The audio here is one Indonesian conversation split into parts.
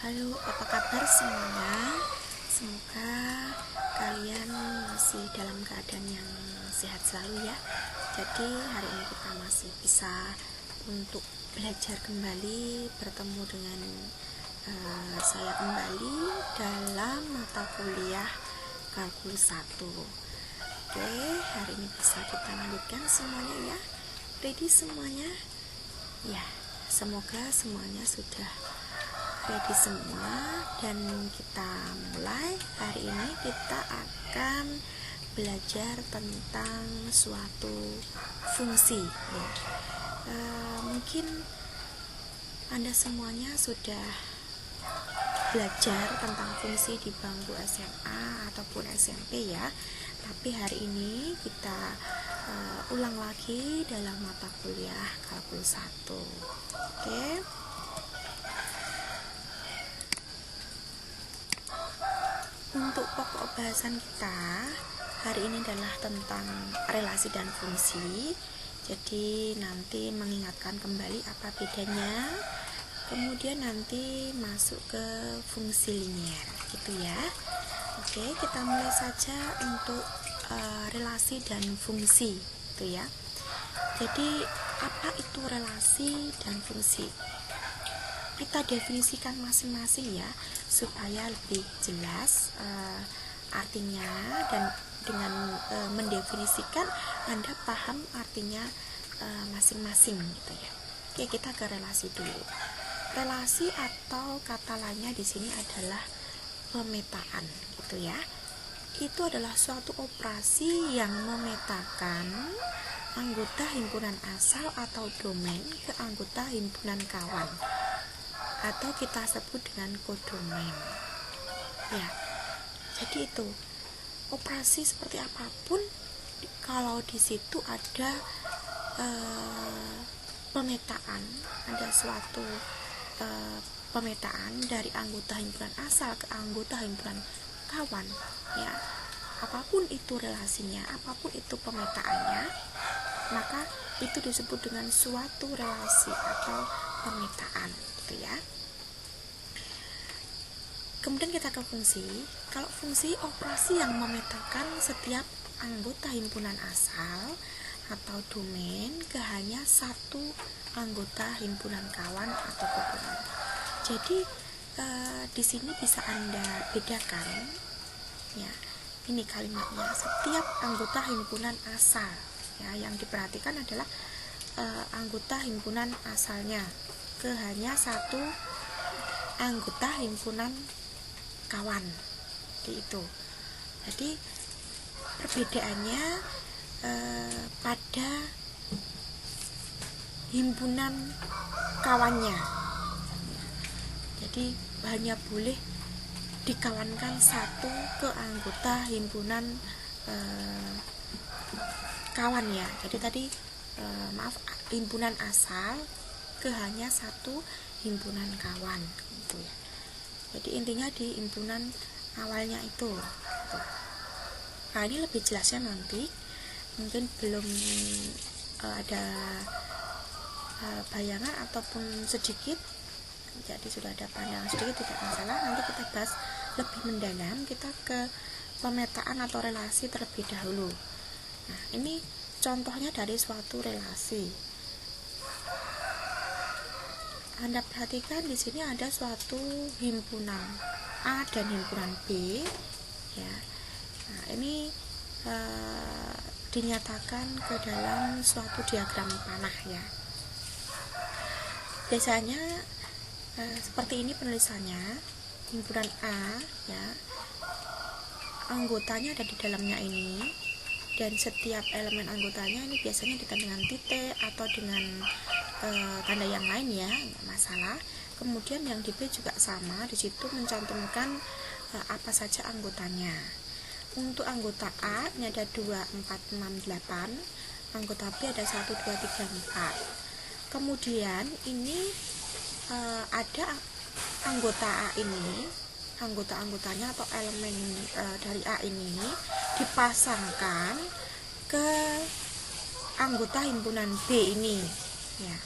Halo, apa kabar semuanya? Semoga kalian masih dalam keadaan yang sehat selalu ya. Jadi hari ini kita masih bisa untuk belajar kembali, bertemu dengan saya kembali dalam mata kuliah kalkulus 1. Oke, hari ini bisa kita lanjutkan semuanya ya. Ready semuanya? Ya, semoga semuanya sudah ready semua, dan kita mulai. Hari ini kita akan belajar tentang suatu fungsi ya. Mungkin Anda semuanya sudah belajar tentang fungsi di bangku SMA ataupun SMP ya, tapi hari ini kita ulang lagi dalam mata kuliah kalkulus 1. Oke. Untuk pokok bahasan kita hari ini adalah tentang relasi dan fungsi. Jadi nanti mengingatkan kembali apa bedanya, kemudian nanti masuk ke fungsi linier gitu ya. Oke, kita mulai saja untuk relasi dan fungsi gitu ya. Jadi apa itu relasi dan fungsi? Kita definisikan masing-masing ya, supaya lebih jelas artinya, dan dengan mendefinisikan Anda paham artinya masing-masing gitu ya. Oke, kita ke relasi dulu. Relasi atau kata lainnya di sini adalah pemetaan gitu ya. Itu adalah suatu operasi yang memetakan anggota himpunan asal atau domain ke anggota himpunan kawan, atau kita sebut dengan kodomain ya. Jadi itu operasi seperti apapun, kalau di situ ada pemetaan, ada suatu pemetaan dari anggota himpunan asal ke anggota himpunan kawan ya, apapun itu relasinya, apapun itu pemetaannya, maka itu disebut dengan suatu relasi atau pemetaan gitu ya. Kemudian kita ke fungsi. Kalau fungsi, operasi yang memetakan setiap anggota himpunan asal atau domain ke hanya satu anggota himpunan kawan atau kodomain. Jadi di sini bisa Anda bedakan ya. Ini kalimatnya, setiap anggota himpunan asal ya, yang diperhatikan adalah anggota himpunan asalnya ke hanya satu anggota himpunan kawan itu. Jadi perbedaannya pada himpunan kawannya. Jadi hanya boleh dikawankan satu ke anggota himpunan kawan ya. Jadi tadi himpunan asal ke hanya satu himpunan kawan gitu ya. Jadi intinya di himpunan awalnya itu gitu. Nah, ini lebih jelasnya nanti, mungkin belum ada bayangan ataupun sedikit, jadi sudah ada pandangan sedikit tidak masalah. Nanti kita bahas lebih mendalam, kita ke pemetaan atau relasi terlebih dahulu. Nah, ini contohnya dari suatu relasi. Anda perhatikan di sini ada suatu himpunan A dan himpunan B ya. Nah, ini dinyatakan ke dalam suatu diagram panah ya. Biasanya seperti ini penulisannya. Himpunan A ya, anggotanya ada di dalamnya ini, dan setiap elemen anggotanya ini biasanya ditanda dengan titik atau dengan tanda yang lain ya, nggak masalah. Kemudian yang di B juga sama, di situ mencantumkan apa saja anggotanya. Untuk anggota A ini ada 2, 4, 6, 8, anggota B ada 1, 2, 3, 4. Kemudian ini ada anggota A ini, anggota-anggotanya atau elemen dari A ini dipasangkan ke anggota himpunan B ini ya.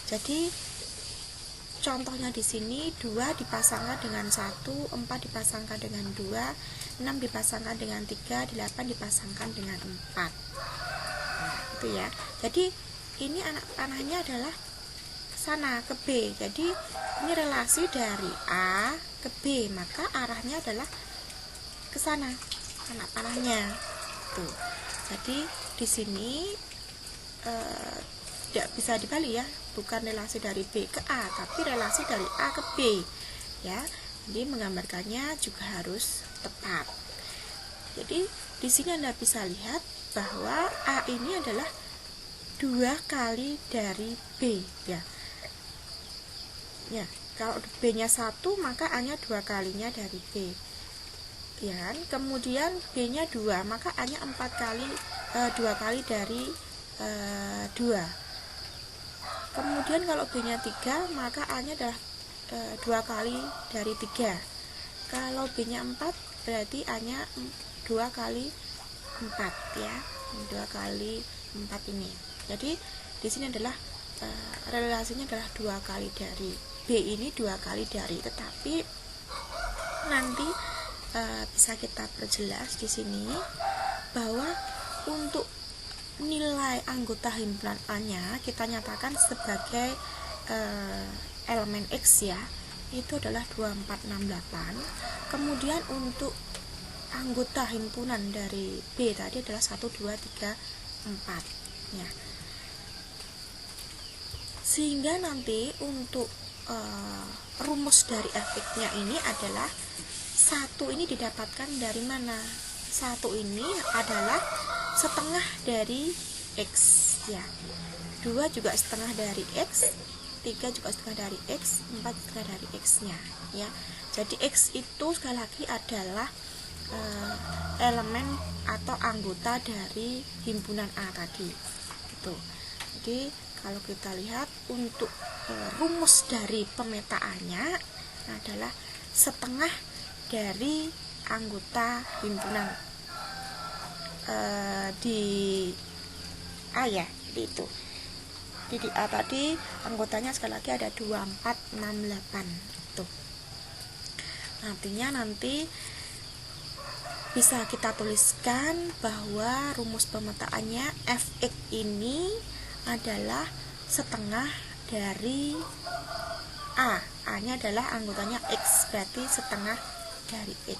Jadi contohnya di sini 2 dipasangkan dengan 1, 4 dipasangkan dengan 2, 6 dipasangkan dengan 3, 8 dipasangkan dengan 4. Nah, itu ya. Jadi ini anak panahnya adalah ke sana, ke B. Jadi ini relasi dari A ke B, maka arahnya adalah ke sana anak panahnya. Tuh. Jadi di sini tidak bisa dibalik ya, bukan relasi dari B ke A, tapi relasi dari A ke B ya. Jadi menggambarkannya juga harus tepat. Jadi di sini Anda bisa lihat bahwa A ini adalah 2 kali dari B ya. Ya, kalau B-nya 1 maka A-nya 2 kalinya dari B. Ya kan? Kemudian B-nya 2, maka A-nya 4 kali 2 kali dari 2. Kemudian kalau B-nya 3, maka A-nya adalah 2 kali dari 3. Kalau B-nya 4, berarti A-nya 2 kali 4 ya. 2 kali 4 ini. Jadi di sini adalah relasinya adalah 2 kali dari B ini 2 kali dari, tetapi nanti bisa kita perjelas di sini bahwa untuk nilai anggota himpunan A-nya kita nyatakan sebagai elemen X ya, itu adalah 2468. Kemudian untuk anggota himpunan dari B tadi adalah 1, 2, 3, 4 ya. Sehingga nanti untuk rumus dari Fx-nya ini adalah 1 ini didapatkan dari mana? 1 ini adalah setengah dari X ya. 2 juga setengah dari X, 3 juga setengah dari X, 4 setengah dari X nya ya. Jadi X itu sekali lagi adalah elemen atau anggota dari himpunan A tadi itu. Jadi kalau kita lihat untuk rumus dari pemetaannya adalah setengah dari anggota himpunan di A ya, itu. Di A tadi anggotanya sekali lagi ada 2468 tuh. Artinya nanti bisa kita tuliskan bahwa rumus pemetaannya Fx ini adalah setengah dari A. A-nya adalah anggotanya X, berarti setengah dari X.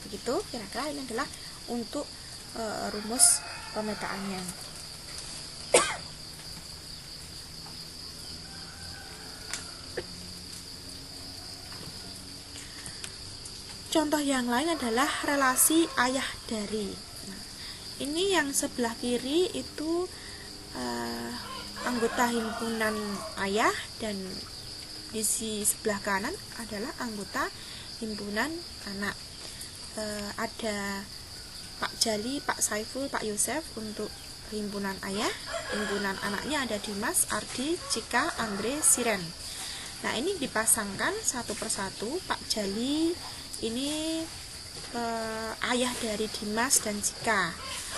Begitu kira-kira ini adalah untuk rumus pemetaannya. Contoh yang lain adalah relasi ayah dari. Nah, ini yang sebelah kiri itu anggota himpunan ayah, dan di sebelah kanan adalah anggota himpunan anak. Ada Pak Jali, Pak Saiful, Pak Yosef untuk himpunan ayah. Himpunan anaknya ada Dimas, Ardi, Cika, Andre, Siren. Nah, ini dipasangkan satu persatu. Pak Jali ini ayah dari Dimas dan Cika.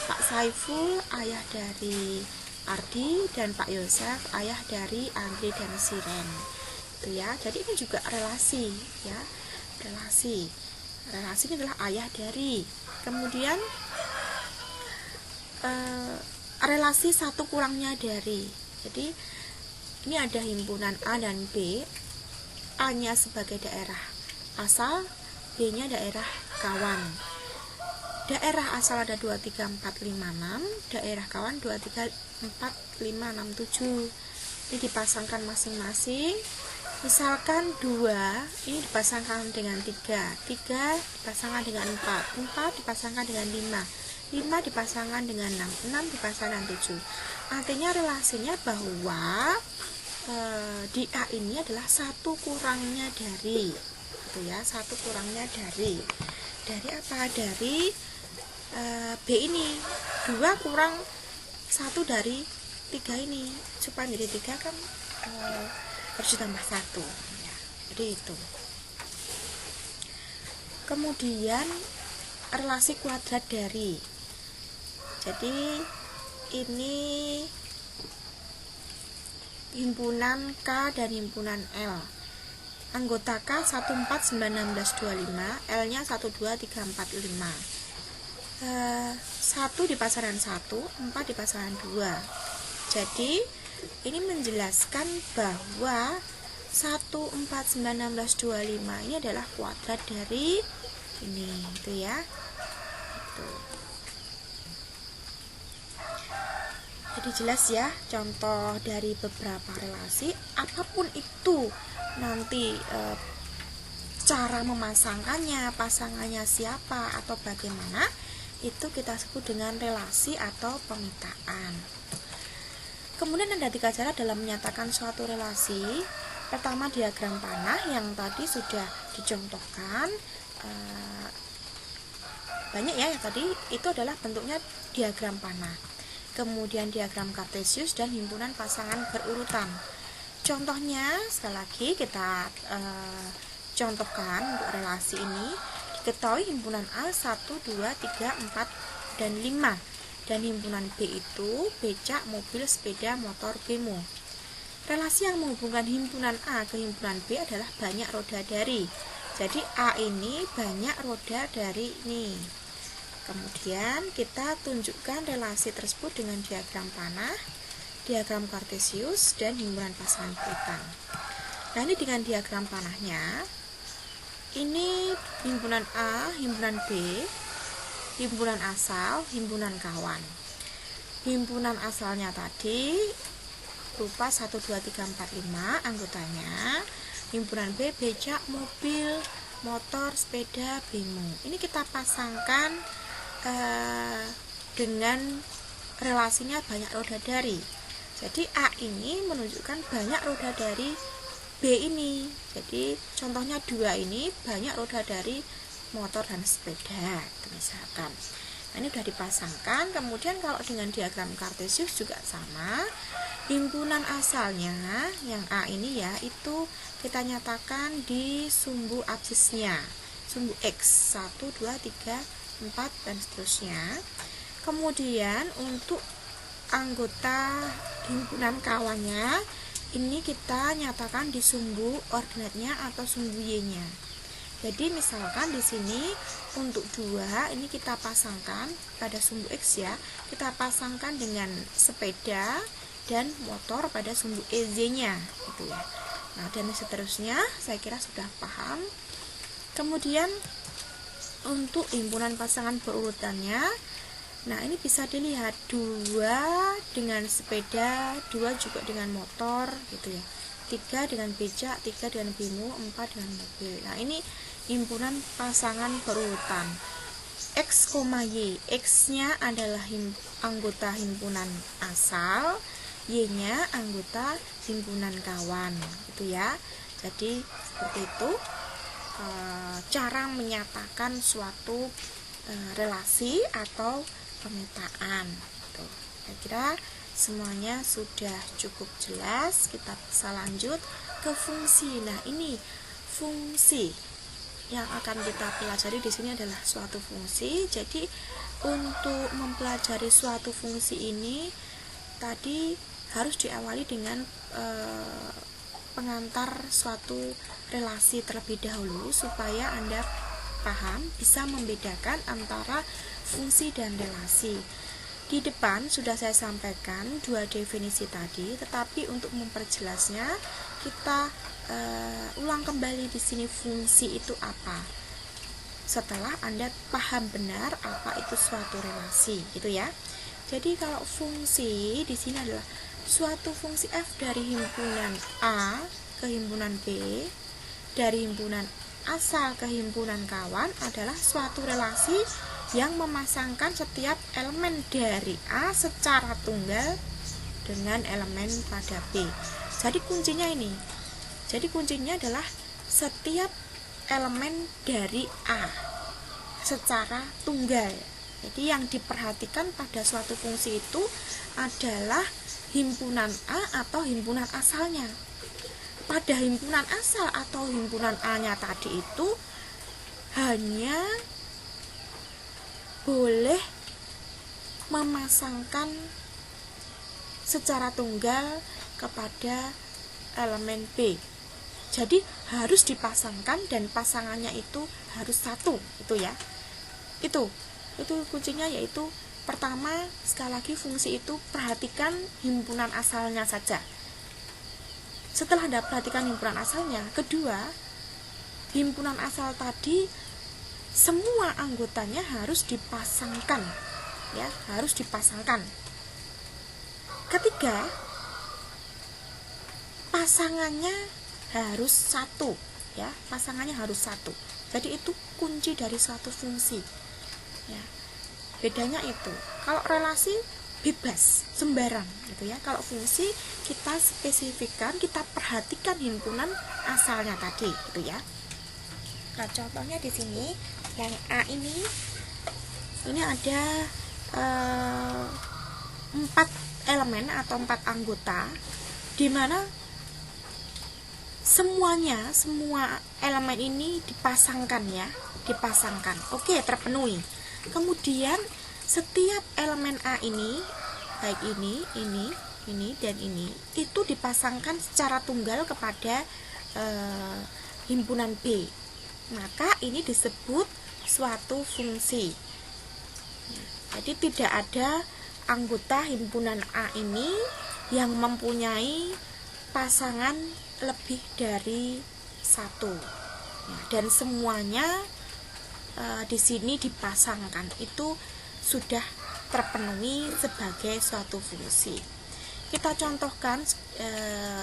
Pak Saiful ayah dari Ardi, dan Pak Yosef ayah dari Andre dan Siren. Itu ya. Jadi ini juga relasi ya. Relasi ini adalah ayah dari. Kemudian relasi satu kurangnya dari. Jadi ini ada himpunan A dan B. A-nya sebagai daerah asal, B-nya daerah kawan. Daerah asal ada 2, 3, 4, 5, 6. Daerah kawan 2, 3, 4, 5, 6, 7. Ini dipasangkan masing-masing. Misalkan 2 ini dipasangkan dengan 3, 3 dipasangkan dengan 4, 4 dipasangkan dengan 5, 5 dipasangkan dengan 6, 6 dipasangkan 7. Artinya relasinya bahwa di A ini adalah satu kurangnya dari, gitu ya, satu kurangnya dari apa? Dari B ini. 2 kurang 1 dari 3 ini, supaya menjadi 3 kan harus ditambah 1 ya. Jadi itu. Kemudian relasi kuadrat dari. Jadi ini himpunan K dan himpunan L. Anggota K 1491625, L-nya 12345. 1 di pasaran 1, 4 di pasaran 2. Jadi ini menjelaskan bahwa 1491625 ini adalah kuadrat dari ini, itu ya. Itu. Jadi jelas ya, contoh dari beberapa relasi, apapun itu nanti cara memasangkannya, pasangannya siapa atau bagaimana, itu kita sebut dengan relasi atau pemetaan. Kemudian ada 3 cara dalam menyatakan suatu relasi. Pertama, diagram panah yang tadi sudah dicontohkan. Banyak ya tadi, itu adalah bentuknya diagram panah. Kemudian diagram kartesius dan himpunan pasangan berurutan. Contohnya sekali lagi kita contohkan untuk relasi ini. Diketahui himpunan A 1, 2, 3, 4, dan 5. Dan himpunan B itu becak, mobil, sepeda, motor, bemo. Relasi yang menghubungkan himpunan A ke himpunan B adalah banyak roda dari. Jadi A ini banyak roda dari ini. Kemudian kita tunjukkan relasi tersebut dengan diagram panah, diagram kartesius, dan himpunan pasangan berurutan. Nah, ini dengan diagram panahnya, ini himpunan A, himpunan B, himpunan asal, himpunan kawan. Himpunan asalnya tadi berupa 1, 2, 3, 4, 5 anggotanya. Himpunan B becak, mobil, motor, sepeda, bemo. Ini kita pasangkan dengan relasinya banyak roda dari. Jadi A ini menunjukkan banyak roda dari B ini. Jadi contohnya 2 ini banyak roda dari motor dan sepeda, misalkan. Nah, ini sudah dipasangkan. Kemudian kalau dengan diagram kartesius juga sama. Himpunan asalnya yang A ini ya, itu kita nyatakan di sumbu absisnya, sumbu X 1, 2, 3, 4 dan seterusnya. Kemudian untuk anggota himpunan kawannya ini kita nyatakan di sumbu ordinatnya atau sumbu Y-nya. Jadi misalkan di sini untuk 2 ini kita pasangkan pada sumbu X ya, kita pasangkan dengan sepeda dan motor pada sumbu EZ-nya gitu ya. Nah, dan seterusnya saya kira sudah paham. Kemudian untuk himpunan pasangan berurutannya, nah ini bisa dilihat 2 dengan sepeda, 2 juga dengan motor gitu ya, 3 dengan becak, 3 dengan bemo, 4 dengan mobil. Nah, ini himpunan pasangan berurutan X, Y. X-nya adalah anggota himpunan asal, Y-nya anggota himpunan kawan gitu ya. Jadi seperti itu cara menyatakan suatu relasi atau pemetaan gitu. Saya kira semuanya sudah cukup jelas. Kita bisa lanjut ke fungsi. Nah, ini fungsi yang akan kita pelajari di sini adalah suatu fungsi. Jadi untuk mempelajari suatu fungsi ini tadi harus diawali dengan pengantar suatu relasi terlebih dahulu supaya Anda paham, bisa membedakan antara fungsi dan relasi. Di depan sudah saya sampaikan 2 definisi tadi, tetapi untuk memperjelasnya kita ulang kembali di sini fungsi itu apa. Setelah Anda paham benar apa itu suatu relasi, gitu ya. Jadi kalau fungsi di sini adalah suatu fungsi f dari himpunan A ke himpunan B, dari himpunan asal ke himpunan kawan adalah suatu relasi yang memasangkan setiap elemen dari A secara tunggal dengan elemen pada B. Jadi kuncinya ini. Jadi kuncinya adalah setiap elemen dari A secara tunggal. Jadi yang diperhatikan pada suatu fungsi itu adalah himpunan A atau himpunan asalnya. Pada himpunan asal atau himpunan A-nya tadi itu hanya boleh memasangkan secara tunggal kepada elemen B. Jadi harus dipasangkan dan pasangannya itu harus satu, itu ya. Itu kuncinya, yaitu pertama, sekali lagi fungsi itu perhatikan himpunan asalnya saja. Setelah Anda perhatikan himpunan asalnya, kedua, himpunan asal tadi semua anggotanya harus dipasangkan, ya, harus dipasangkan. Ketiga, pasangannya harus satu, ya, pasangannya harus satu. Jadi itu kunci dari suatu fungsi, ya. Bedanya itu, kalau relasi bebas, sembarang, gitu ya. Kalau fungsi kita spesifikkan, kita perhatikan himpunan asalnya tadi, gitu ya. Nah, contohnya di sini yang A ini ada 4 elemen atau 4 anggota, di mana semua elemen ini dipasangkan, ya, dipasangkan. Oke, terpenuhi. Kemudian setiap elemen A ini, baik ini, dan ini, itu dipasangkan secara tunggal kepada himpunan B. Maka ini disebut suatu fungsi. Jadi tidak ada anggota himpunan A ini yang mempunyai pasangan lebih dari satu, ya, dan semuanya di sini dipasangkan, itu sudah terpenuhi sebagai suatu fungsi. Kita contohkan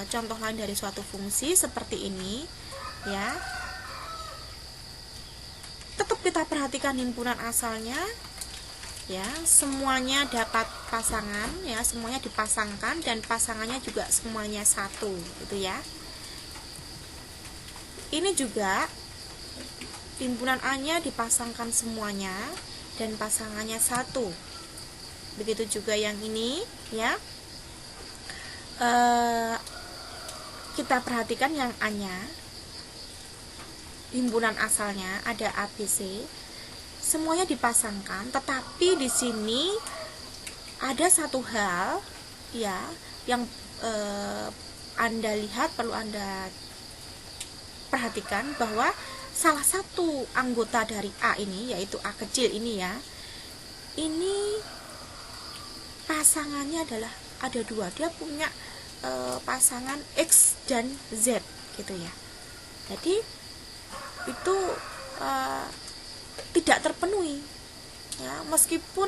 contoh lain dari suatu fungsi seperti ini, ya. Tetap kita perhatikan himpunan asalnya, ya, semuanya dapat pasangan, ya, semuanya dipasangkan dan pasangannya juga semuanya satu, gitu ya. Ini juga himpunan A-nya dipasangkan semuanya dan pasangannya satu. Begitu juga yang ini, ya. Kita perhatikan yang A-nya, himpunan asalnya ada A, B, C, semuanya dipasangkan, tetapi di sini ada satu hal, ya, yang Anda lihat, perlu Anda perhatikan, bahwa salah satu anggota dari A ini, yaitu A kecil ini, ya, ini pasangannya adalah ada dua, dia punya pasangan X dan Z, gitu ya. Jadi itu tidak terpenuhi, ya, meskipun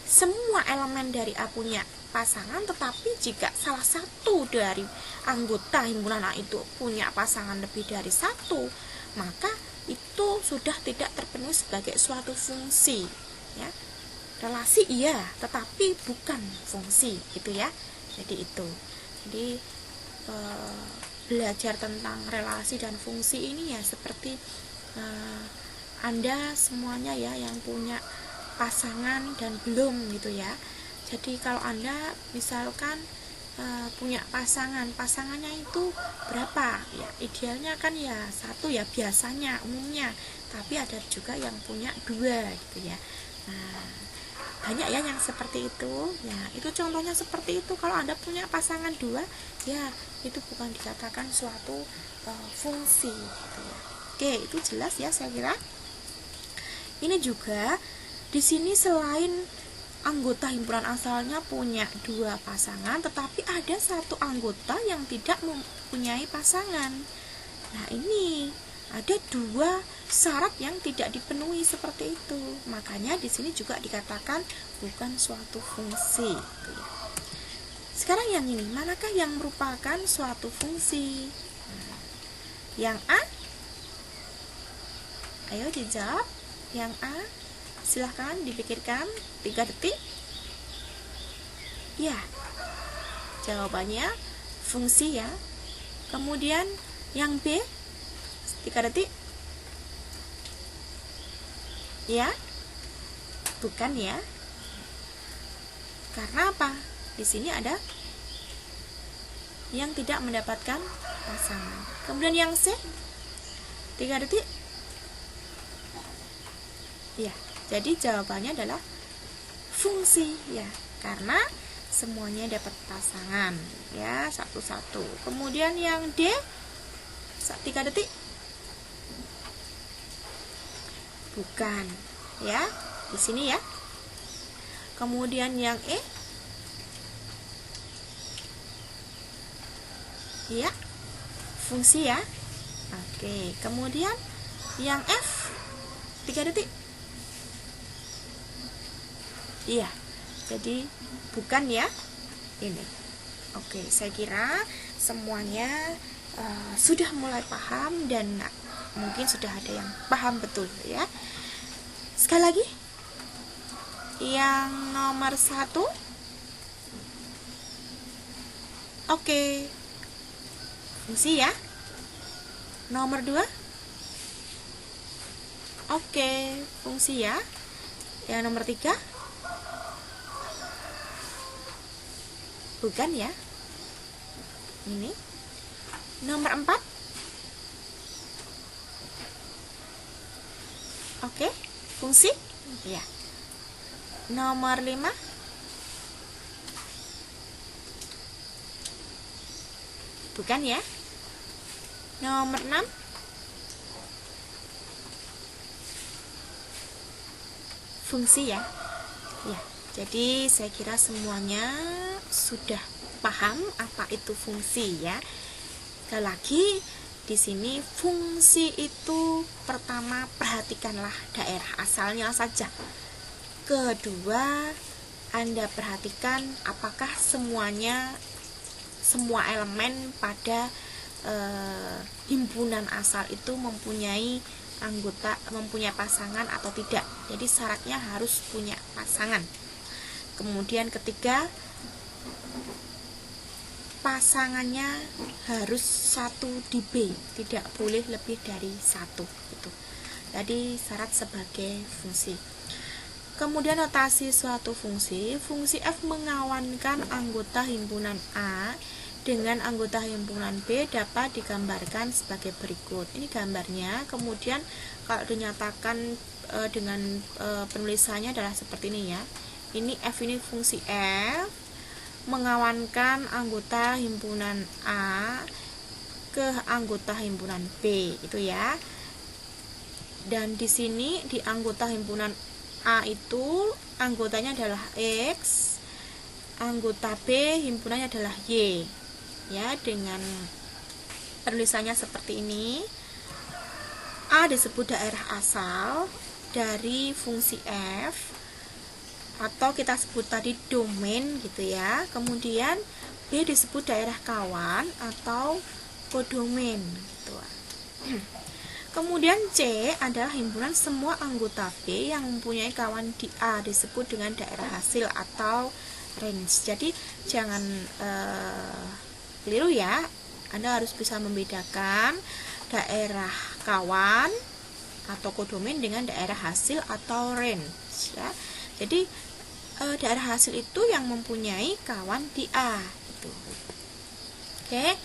semua elemen dari A punya pasangan, tetapi jika salah satu dari anggota himpunan A itu punya pasangan lebih dari satu, maka itu sudah tidak terpenuhi sebagai suatu fungsi, ya. Relasi iya, tetapi bukan fungsi, gitu ya. Jadi itu. Jadi belajar tentang relasi dan fungsi ini, ya, seperti Anda semuanya, ya, yang punya pasangan dan belum, gitu ya. Jadi kalau Anda misalkan punya pasangannya itu berapa, ya, idealnya kan ya satu, ya, biasanya umumnya, tapi ada juga yang punya dua, gitu ya. Nah, banyak ya yang seperti itu, ya, itu contohnya seperti itu. Kalau Anda punya pasangan dua, ya, itu bukan dikatakan suatu fungsi, gitu ya. Oke, itu jelas ya, saya kira. Ini juga di sini selain anggota himpunan asalnya punya dua pasangan, tetapi ada satu anggota yang tidak mempunyai pasangan. Nah, ini ada dua syarat yang tidak dipenuhi seperti itu. Makanya di sini juga dikatakan bukan suatu fungsi. Sekarang yang ini, manakah yang merupakan suatu fungsi? Yang A? Ayo dijawab. Yang A, silahkan dipikirkan 3 detik. Ya, jawabannya fungsi, ya. Kemudian yang B, 3 detik. Ya, bukan, ya. Karena apa? Di sini ada yang tidak mendapatkan pasangan. Kemudian yang C, 3 detik. Ya, jadi jawabannya adalah fungsi, ya. Karena semuanya dapat pasangan ya, satu-satu. Kemudian yang D 3 detik bukan ya, di sini ya. Kemudian yang E ya, fungsi ya. Oke, kemudian yang F 3 detik. Iya, jadi bukan ya ini. Oke, saya kira semuanya sudah mulai paham dan mungkin sudah ada yang paham betul ya. Sekali lagi, yang nomor 1, oke, fungsi ya. Nomor 2, oke, fungsi ya. Yang nomor 3, bukan ya. Ini. Nomor 4, oke, fungsi ya. Nomor 5, bukan ya. Nomor 6, fungsi ya. Ya, jadi saya kira semuanya sudah paham apa itu fungsi ya. Sekali lagi, di sini fungsi itu pertama perhatikanlah daerah asalnya saja. Kedua, Anda perhatikan apakah semua elemen pada himpunan asal itu mempunyai pasangan atau tidak. Jadi syaratnya harus punya pasangan. Kemudian ketiga, pasangannya harus 1 di B, tidak boleh lebih dari 1 gitu. Jadi syarat sebagai fungsi. Kemudian notasi suatu fungsi. Fungsi F mengawankan anggota himpunan A dengan anggota himpunan B dapat digambarkan sebagai berikut. Ini gambarnya. Kemudian kalau dinyatakan dengan penulisannya adalah seperti ini ya. Ini F, ini fungsi F mengawankan anggota himpunan A ke anggota himpunan B, itu ya. Dan di sini di anggota himpunan A itu anggotanya adalah X, anggota B himpunannya adalah Y. Ya, dengan penulisannya seperti ini. A disebut daerah asal dari fungsi F, atau kita sebut tadi domain gitu ya. Kemudian B disebut daerah kawan atau kodomain gitu. Kemudian C adalah himpunan semua anggota B yang mempunyai kawan di A, disebut dengan daerah hasil atau range. Jadi jangan keliru ya. Anda harus bisa membedakan daerah kawan atau kodomain dengan daerah hasil atau range ya. Jadi daerah hasil itu yang mempunyai kawan di A gitu. Oke.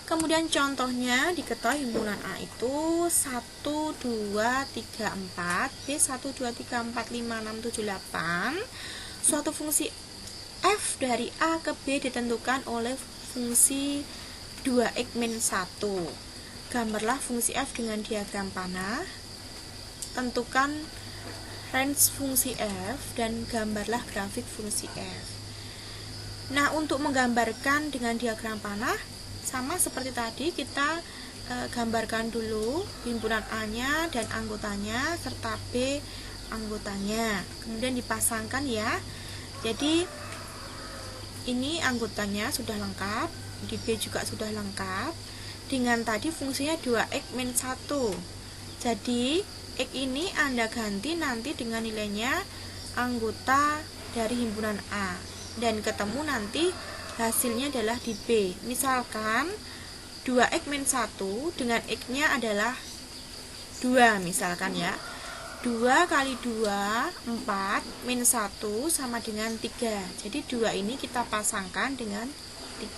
Kemudian contohnya diketahui himpunan A itu 1, 2, 3, 4, B 1, 2, 3, 4, 5, 6, 7, 8. Suatu fungsi F dari A ke B ditentukan oleh fungsi 2x-1. Gambarlah fungsi F dengan diagram panah. Tentukan range fungsi F dan gambarlah grafik fungsi F. Nah, untuk menggambarkan dengan diagram panah sama seperti tadi, kita gambarkan dulu himpunan A-nya dan anggotanya serta B anggotanya. Kemudian dipasangkan ya. Jadi ini anggotanya sudah lengkap, di B juga sudah lengkap. Dengan tadi fungsinya 2x-1. Jadi X ini Anda ganti nanti dengan nilainya anggota dari himpunan A, dan ketemu nanti hasilnya adalah di B. Misalkan 2x-1 dengan X-nya adalah 2 misalkan ya. 2 kali 2, 4, min 1 sama dengan 3. Jadi 2 ini kita pasangkan dengan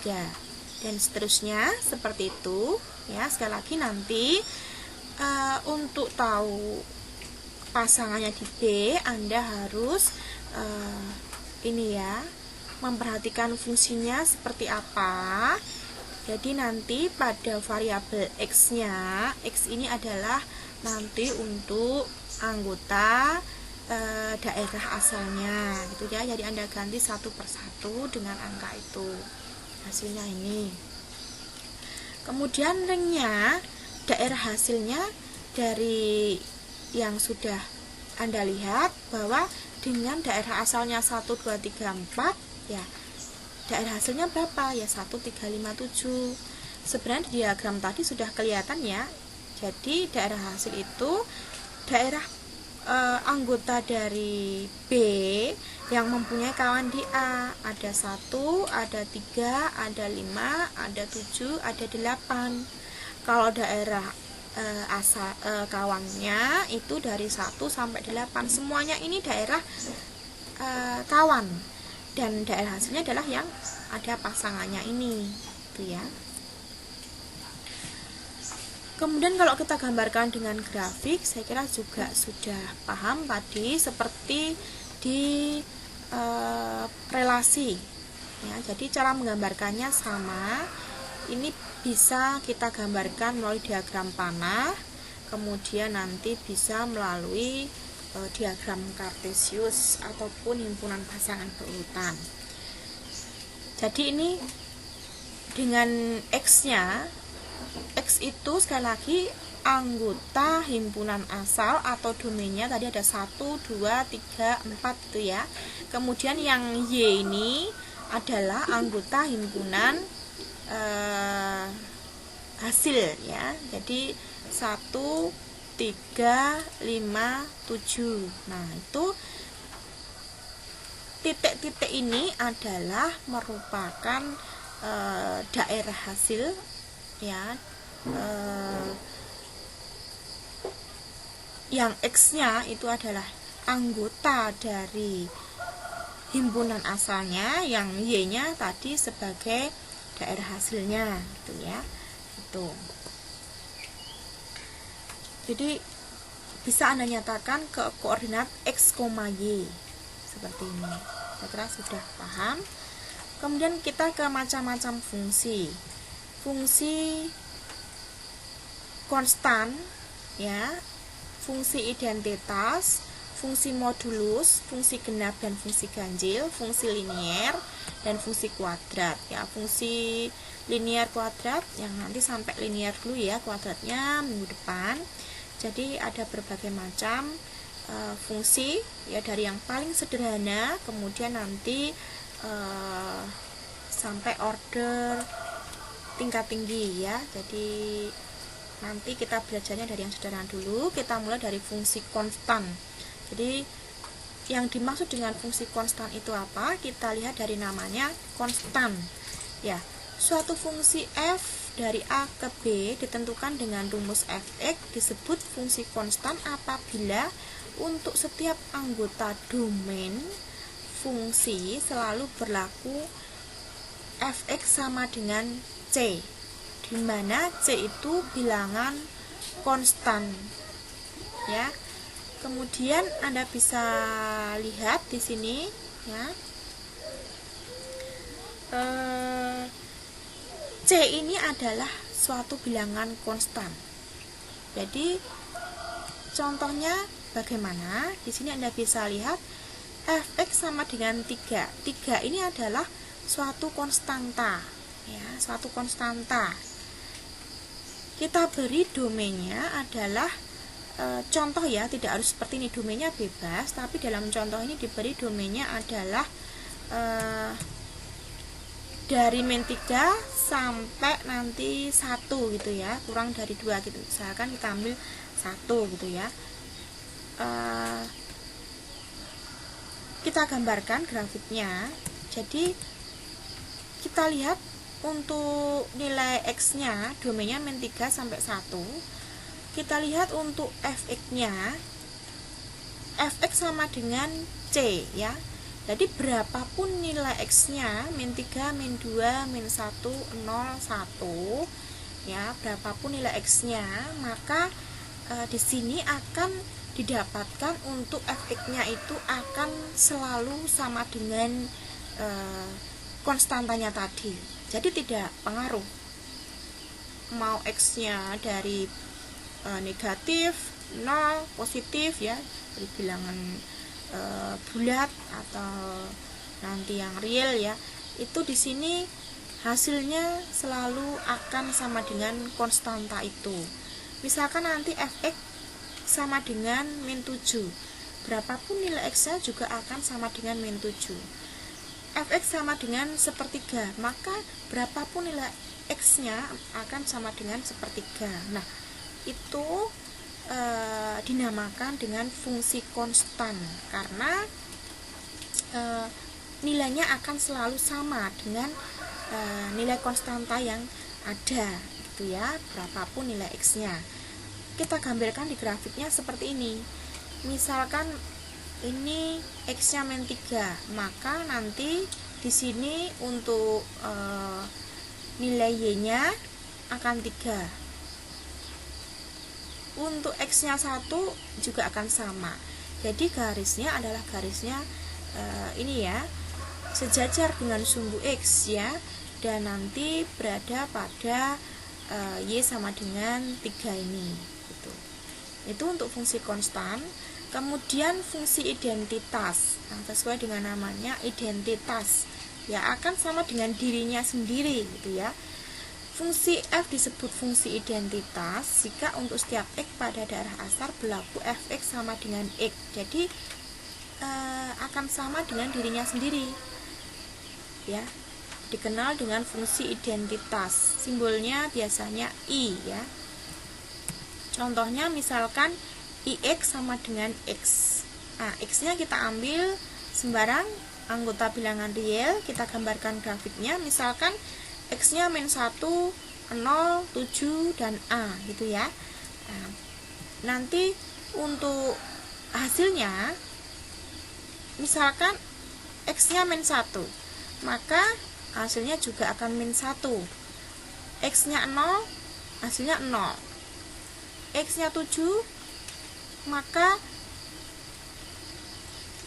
3. Dan seterusnya seperti itu ya. Sekali lagi nanti untuk tahu pasangannya di B, Anda harus ini ya, memperhatikan fungsinya seperti apa. Jadi nanti pada variabel x-nya, x ini adalah nanti untuk anggota daerah asalnya gitu ya. Jadi Anda ganti satu persatu dengan angka itu, hasilnya ini. Kemudian ringnya, daerah hasilnya dari yang sudah Anda lihat bahwa dengan daerah asalnya 1, 2, 3, 4 ya, daerah hasilnya berapa? Ya 1, 3, 5, 7. Sebenarnya di diagram tadi sudah kelihatan ya. Jadi daerah hasil itu daerah anggota dari B yang mempunyai kawan di A. Ada 1, ada 3, ada 5, ada 7, ada 8. Kalau daerah asal kawannya itu dari 1 sampai 8. Semuanya ini daerah kawan. Dan daerah hasilnya adalah yang ada pasangannya ini, gitu ya. Kemudian kalau kita gambarkan dengan grafik, saya kira juga sudah paham tadi seperti di relasi. Ya, jadi cara menggambarkannya sama. Ini bisa kita gambarkan melalui diagram panah, kemudian nanti bisa melalui diagram kartesius ataupun himpunan pasangan berurutan. Jadi ini dengan x-nya, x itu sekali lagi anggota himpunan asal atau domainnya tadi ada 1, 2, 3, 4 itu ya. Kemudian yang y ini adalah anggota himpunan hasil ya. Jadi 1, 3, 5, 7. Nah, itu titik-titik ini adalah merupakan daerah hasil ya. Yang x-nya itu adalah anggota dari himpunan asalnya, yang y-nya tadi sebagai daerah hasilnya gitu ya. Itu. Jadi bisa Anda nyatakan ke koordinat x, y seperti ini. Saya kira sudah paham. Kemudian kita ke macam-macam fungsi. Fungsi konstan ya, fungsi identitas, fungsi modulus, fungsi genap dan fungsi ganjil, fungsi linier dan fungsi kuadrat ya. Fungsi linier kuadrat yang nanti sampai linier dulu ya, kuadratnya minggu depan. Jadi ada berbagai macam fungsi ya, dari yang paling sederhana kemudian nanti sampai order tingkat tinggi ya. Jadi nanti kita belajarnya dari yang sederhana dulu. Kita mulai dari fungsi konstan. Jadi yang dimaksud dengan fungsi konstan itu apa? Kita lihat dari namanya, konstan ya. Suatu fungsi f dari A ke B ditentukan dengan rumus fx disebut fungsi konstan apabila untuk setiap anggota domain fungsi selalu berlaku fx sama dengan c, di mana c itu bilangan konstan ya. Kemudian Anda bisa lihat di sini ya, c ini adalah suatu bilangan konstan. Jadi contohnya bagaimana? Di sini Anda bisa lihat fx sama dengan 3. 3 ini adalah suatu konstanta ya, suatu konstanta. Kita beri domainnya adalah contoh ya, tidak harus seperti ini, domainnya bebas, tapi dalam contoh ini diberi domainnya adalah dari min 3 sampai nanti 1 gitu ya, kurang dari 2 gitu. Misalkan kita ambil 1 gitu ya. Kita gambarkan grafiknya. Jadi kita lihat untuk nilai x-nya, domainnya min 3 sampai 1. Kita lihat untuk fx-nya, fx sama dengan c ya. Jadi berapapun nilai x-nya, min 3, min 2, min 1, 0, 1 ya, berapapun nilai x-nya, maka di sini akan didapatkan untuk fx-nya itu akan selalu sama dengan konstantanya tadi. Jadi tidak pengaruh mau x-nya dari negatif, 0, positif ya, dari bilangan bulat atau nanti yang real ya. Itu di sini hasilnya selalu akan sama dengan konstanta itu. Misalkan nanti fx sama dengan min 7, berapapun nilai x-nya juga akan sama dengan min 7. Fx sama dengan sepertiga, maka berapapun nilai x-nya akan sama dengan sepertiga. Nah, itu dinamakan dengan fungsi konstan karena nilainya akan selalu sama dengan nilai konstanta yang ada gitu ya, berapapun nilai x-nya. Kita gambarkan di grafiknya seperti ini. Misalkan ini x-nya min 3, maka nanti di sini untuk nilai y-nya akan 3. Untuk x-nya 1 juga akan sama. Jadi garisnya adalah garisnya ini ya, sejajar dengan sumbu x ya, dan nanti berada pada y sama dengan 3 ini. Itu untuk fungsi konstan. Kemudian fungsi identitas, nah, sesuai dengan namanya identitas ya, akan sama dengan dirinya sendiri gitu ya. Fungsi f disebut fungsi identitas jika untuk setiap x pada daerah asal berlaku fx sama dengan x. Jadi akan sama dengan dirinya sendiri ya, dikenal dengan fungsi identitas. Simbolnya biasanya i ya. Contohnya misalkan ix sama dengan x. Nah, x-nya kita ambil sembarang anggota bilangan real, kita gambarkan grafiknya. Misalkan x-nya min 1, 0, 7, dan a gitu ya. Nah, nanti untuk hasilnya misalkan x-nya min 1, maka hasilnya juga akan min 1. X-nya 0, hasilnya 0. X-nya 7, maka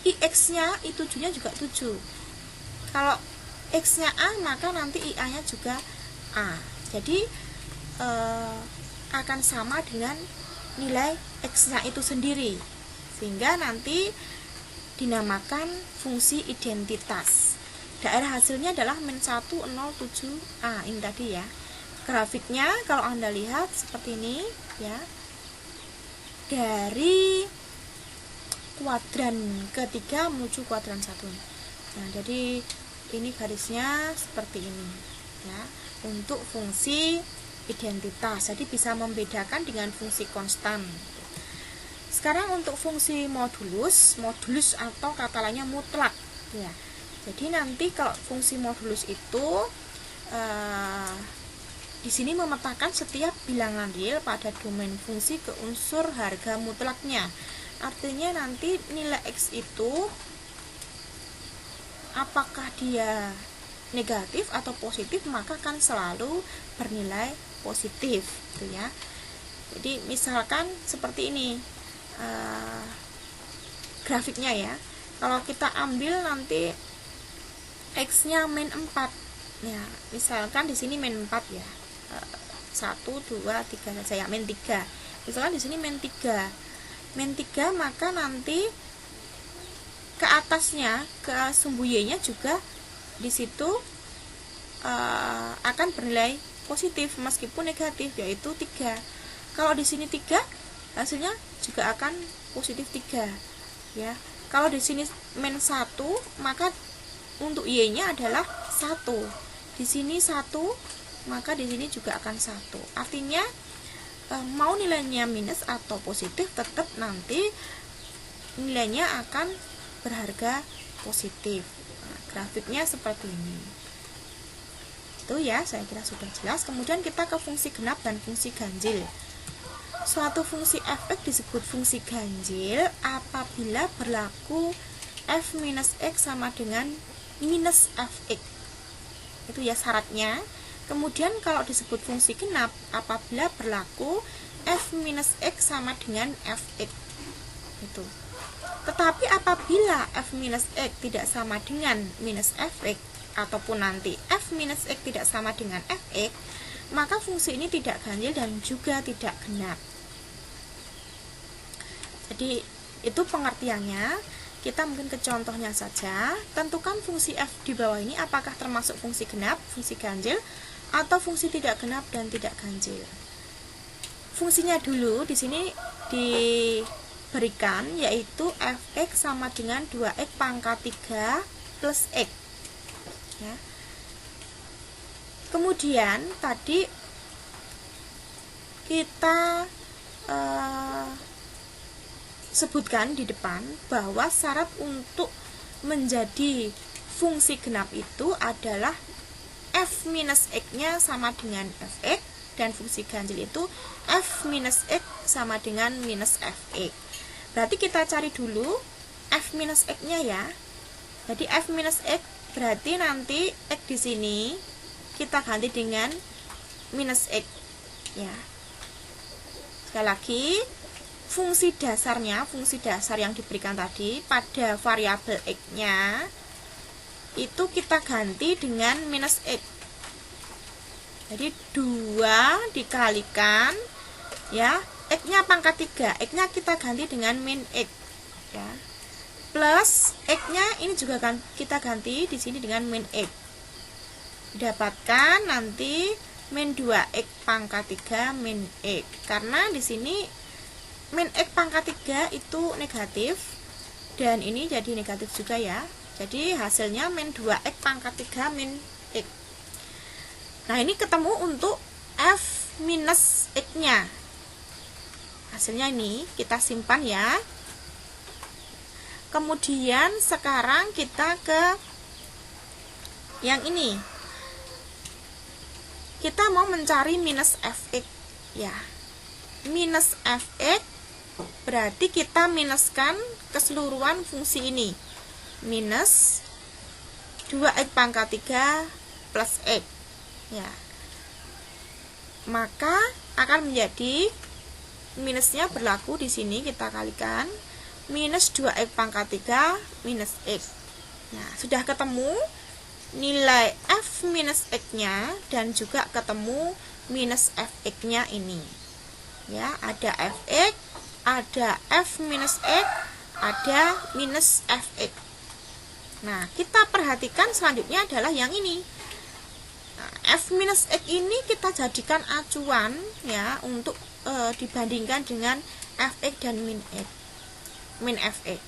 ix-nya i7-nya juga 7. Kalau x-nya a, maka nanti ia-nya juga a. Jadi akan sama dengan nilai x-nya itu sendiri, sehingga nanti dinamakan fungsi identitas. Daerah hasilnya adalah min 1, 0, 7a ini tadi ya. Grafiknya kalau Anda lihat seperti ini ya, dari kuadran ketiga menuju kuadran 1. Nah, jadi ini garisnya seperti ini ya, untuk fungsi identitas. Jadi bisa membedakan dengan fungsi konstan. Sekarang untuk fungsi modulus atau kata lainnya mutlak ya. Jadi nanti kalau fungsi modulus itu di sini memetakan setiap bilangan real pada domain fungsi ke unsur harga mutlaknya. Artinya nanti nilai x itu apakah dia negatif atau positif, maka akan selalu bernilai positif gitu ya. Jadi misalkan seperti ini grafiknya ya. Kalau kita ambil nanti x-nya min 4 ya, misalkan di sini min 4 ya, 1, 2, 3 saja ya, min 3. Misalkan di sini min 3, maka nanti ke atasnya, ke sumbu y-nya juga di situ akan bernilai positif meskipun negatif, yaitu 3. Kalau di sini 3, hasilnya juga akan positif 3 ya. Kalau di sini min 1, maka untuk y-nya adalah 1. Di sini 1, maka di sini juga akan 1. Artinya mau nilainya minus atau positif, tetap nanti nilainya akan berharga positif. Nah, grafiknya seperti ini. Itu ya, saya kira sudah jelas. Kemudian kita ke fungsi genap dan fungsi ganjil. Suatu fungsi fx disebut fungsi ganjil apabila berlaku f minus x sama dengan minus fx. Itu ya syaratnya. Kemudian kalau disebut fungsi genap apabila berlaku f minus x sama dengan fx. Itu. Tetapi apabila f minus x tidak sama dengan minus fx, ataupun nanti f minus x tidak sama dengan fx, maka fungsi ini tidak ganjil dan juga tidak genap. Jadi itu pengertiannya. Kita mungkin ke contohnya saja. Tentukan fungsi f di bawah ini apakah termasuk fungsi genap, fungsi ganjil, atau fungsi tidak genap dan tidak ganjil. Fungsinya dulu di sini diberikan, yaitu fx sama dengan 2x pangkat 3 plus x. Ya. Kemudian tadi kita sebutkan di depan bahwa syarat untuk menjadi fungsi genap itu adalah f minus x-nya sama dengan fx, dan fungsi ganjil itu f minus x sama dengan minus fx. Berarti kita cari dulu f minus x-nya ya. Jadi f minus x berarti nanti x di sini kita ganti dengan minus x ya. Sekali lagi, fungsi dasarnya, fungsi dasar yang diberikan tadi pada variabel x-nya itu kita ganti dengan minus x. Jadi 2 dikalikan ya, x-nya pangkat 3, x-nya kita ganti dengan min x ya. Plus x-nya ini juga kan kita ganti di sini dengan min x. Dapatkan nanti min 2x pangkat 3 min x. Karena di sini min x pangkat 3 itu negatif, dan ini jadi negatif juga ya. Jadi hasilnya min 2x pangkat 3 min x. Nah, ini ketemu untuk f minus x-nya. Hasilnya ini kita simpan ya. Kemudian sekarang kita ke yang ini. Kita mau mencari minus fx ya. Minus fx berarti kita minuskan keseluruhan fungsi ini. Minus 2x pangkat 3 plus x ya. Maka akan menjadi minusnya berlaku di sini, kita kalikan minus 2x pangkat 3 minus x. Nah, sudah ketemu nilai f minus x-nya dan juga ketemu minus fx-nya ini. Ya, ada fx, ada f minus x, ada minus fx. Nah, kita perhatikan selanjutnya adalah yang ini. Nah, f minus x ini kita jadikan acuan ya untuk dibandingkan dengan fx dan min fx.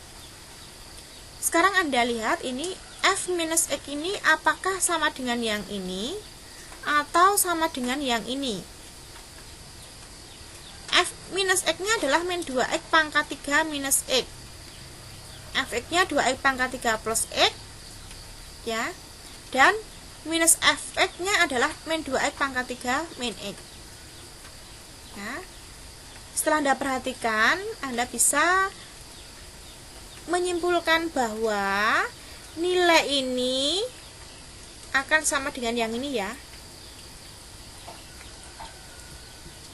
Sekarang Anda lihat ini f minus x ini apakah sama dengan yang ini atau sama dengan yang ini. F minus x-nya adalah min 2x pangkat 3 minus x. Fx-nya 2x pangkat 3 plus x ya. Dan minus fx-nya adalah min 2x pangkat 3 min x. Ya. Setelah Anda perhatikan, Anda bisa menyimpulkan bahwa nilai ini akan sama dengan yang ini ya.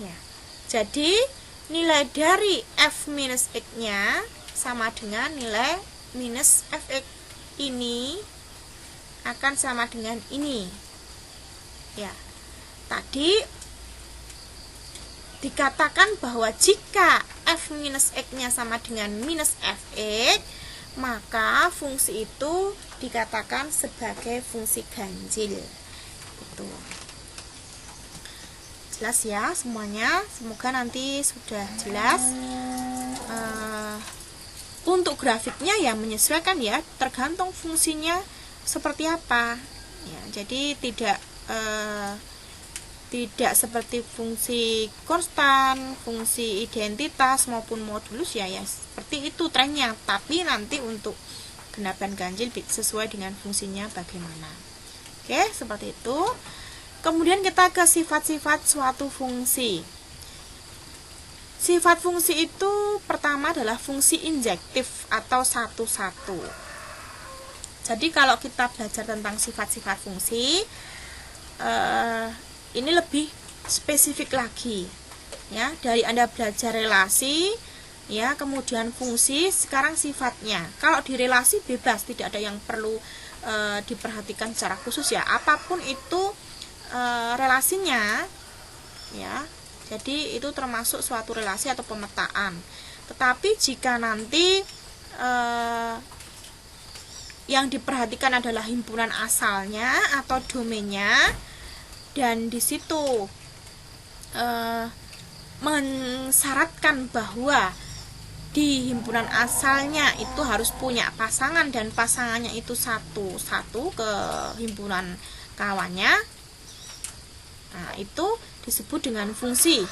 Ya. Jadi nilai dari f minus x-nya sama dengan nilai minus fx. Ini akan sama dengan ini. Ya. Tadi dikatakan bahwa jika f minus x-nya sama dengan minus fx, maka fungsi itu dikatakan sebagai fungsi ganjil. Itu. Jelas ya semuanya? Semoga nanti sudah jelas. Untuk grafiknya ya menyesuaikan ya, tergantung fungsinya seperti apa. Ya, jadi tidak seperti fungsi konstan, fungsi identitas maupun modulus ya seperti itu trennya. Tapi nanti untuk genap dan ganjil sesuai dengan fungsinya bagaimana. Oke, seperti itu. Kemudian kita ke sifat-sifat suatu fungsi. Sifat fungsi itu pertama adalah fungsi injektif atau satu-satu. Jadi kalau kita belajar tentang sifat-sifat fungsi, ini lebih spesifik lagi ya. Dari Anda belajar relasi, ya, kemudian fungsi, sekarang sifatnya. Kalau di relasi bebas, tidak ada yang perlu diperhatikan secara khusus ya, apapun itu relasinya ya. Jadi itu termasuk suatu relasi atau pemetaan. Tetapi jika nanti yang diperhatikan adalah himpunan asalnya atau domainnya, dan di situ mensyaratkan bahwa di himpunan asalnya itu harus punya pasangan dan pasangannya itu satu ke himpunan kawannya, nah itu disebut dengan fungsi.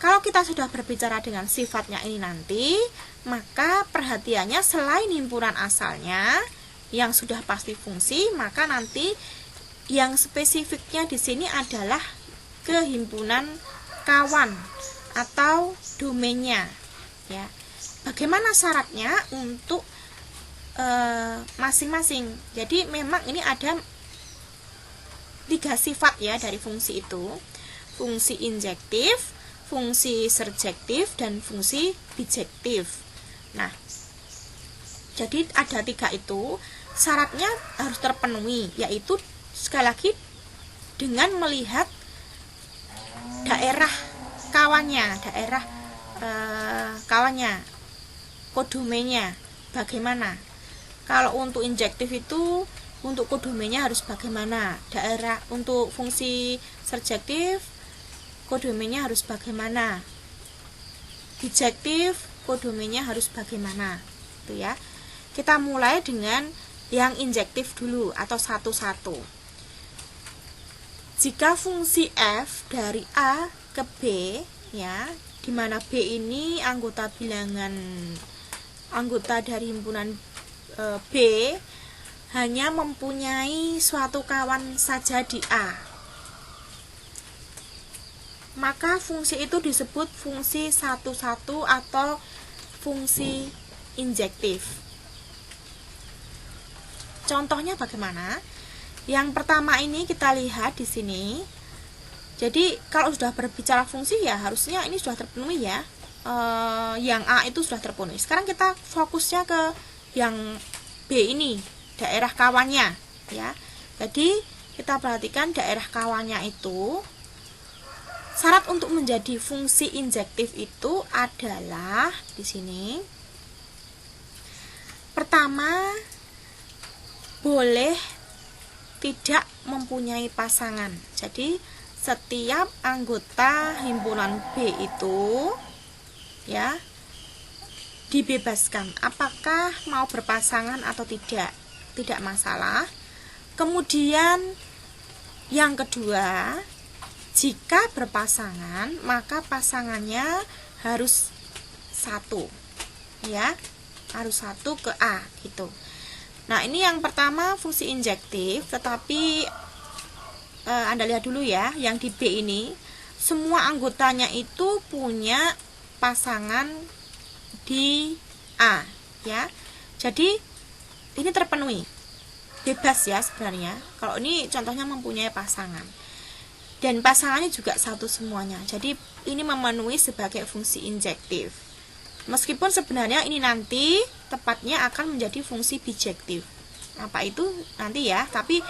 Kalau kita sudah berbicara dengan sifatnya ini nanti, maka perhatiannya selain himpunan asalnya yang sudah pasti fungsi, maka nanti yang spesifiknya di sini adalah ke himpunan kawan atau domainnya ya. Bagaimana syaratnya untuk masing-masing? Jadi memang ini ada 3 sifat ya dari fungsi itu: fungsi injektif, fungsi surjektif, dan fungsi bijektif. Nah, jadi ada 3 itu, syaratnya harus terpenuhi, yaitu sekali lagi dengan melihat daerah kawannya, kodomenya bagaimana. Kalau untuk injektif itu untuk kodomenya harus bagaimana, daerah untuk fungsi surjektif kodomenya harus bagaimana, bijektif kodomenya harus bagaimana, itu ya. Kita mulai dengan yang injektif dulu atau satu-satu. Jika fungsi f dari A ke B ya, di mana B ini anggota dari himpunan B hanya mempunyai suatu kawan saja di A, maka fungsi itu disebut fungsi satu-satu atau fungsi injektif. Contohnya bagaimana? Yang pertama ini kita lihat di sini. Jadi kalau sudah berbicara fungsi ya harusnya ini sudah terpenuhi ya. Yang A itu sudah terpenuhi. Sekarang kita fokusnya ke yang B ini, daerah kawannya ya. Jadi kita perhatikan daerah kawannya itu. Syarat untuk menjadi fungsi injektif itu adalah di sini. Pertama, boleh tidak mempunyai pasangan. Jadi setiap anggota himpunan B itu ya dibebaskan apakah mau berpasangan atau tidak masalah. Kemudian yang kedua, jika berpasangan maka pasangannya harus satu ya, harus satu ke A gitu. Nah, ini yang pertama fungsi injektif, tetapi Anda lihat dulu ya, yang di B ini semua anggotanya itu punya pasangan di A ya. Jadi ini terpenuhi. Bebas ya sebenarnya. Kalau ini contohnya mempunyai pasangan. Dan pasangannya juga satu semuanya. Jadi ini memenuhi sebagai fungsi injektif. Meskipun sebenarnya ini nanti tepatnya akan menjadi fungsi bijektif. Apa itu nanti ya, tapi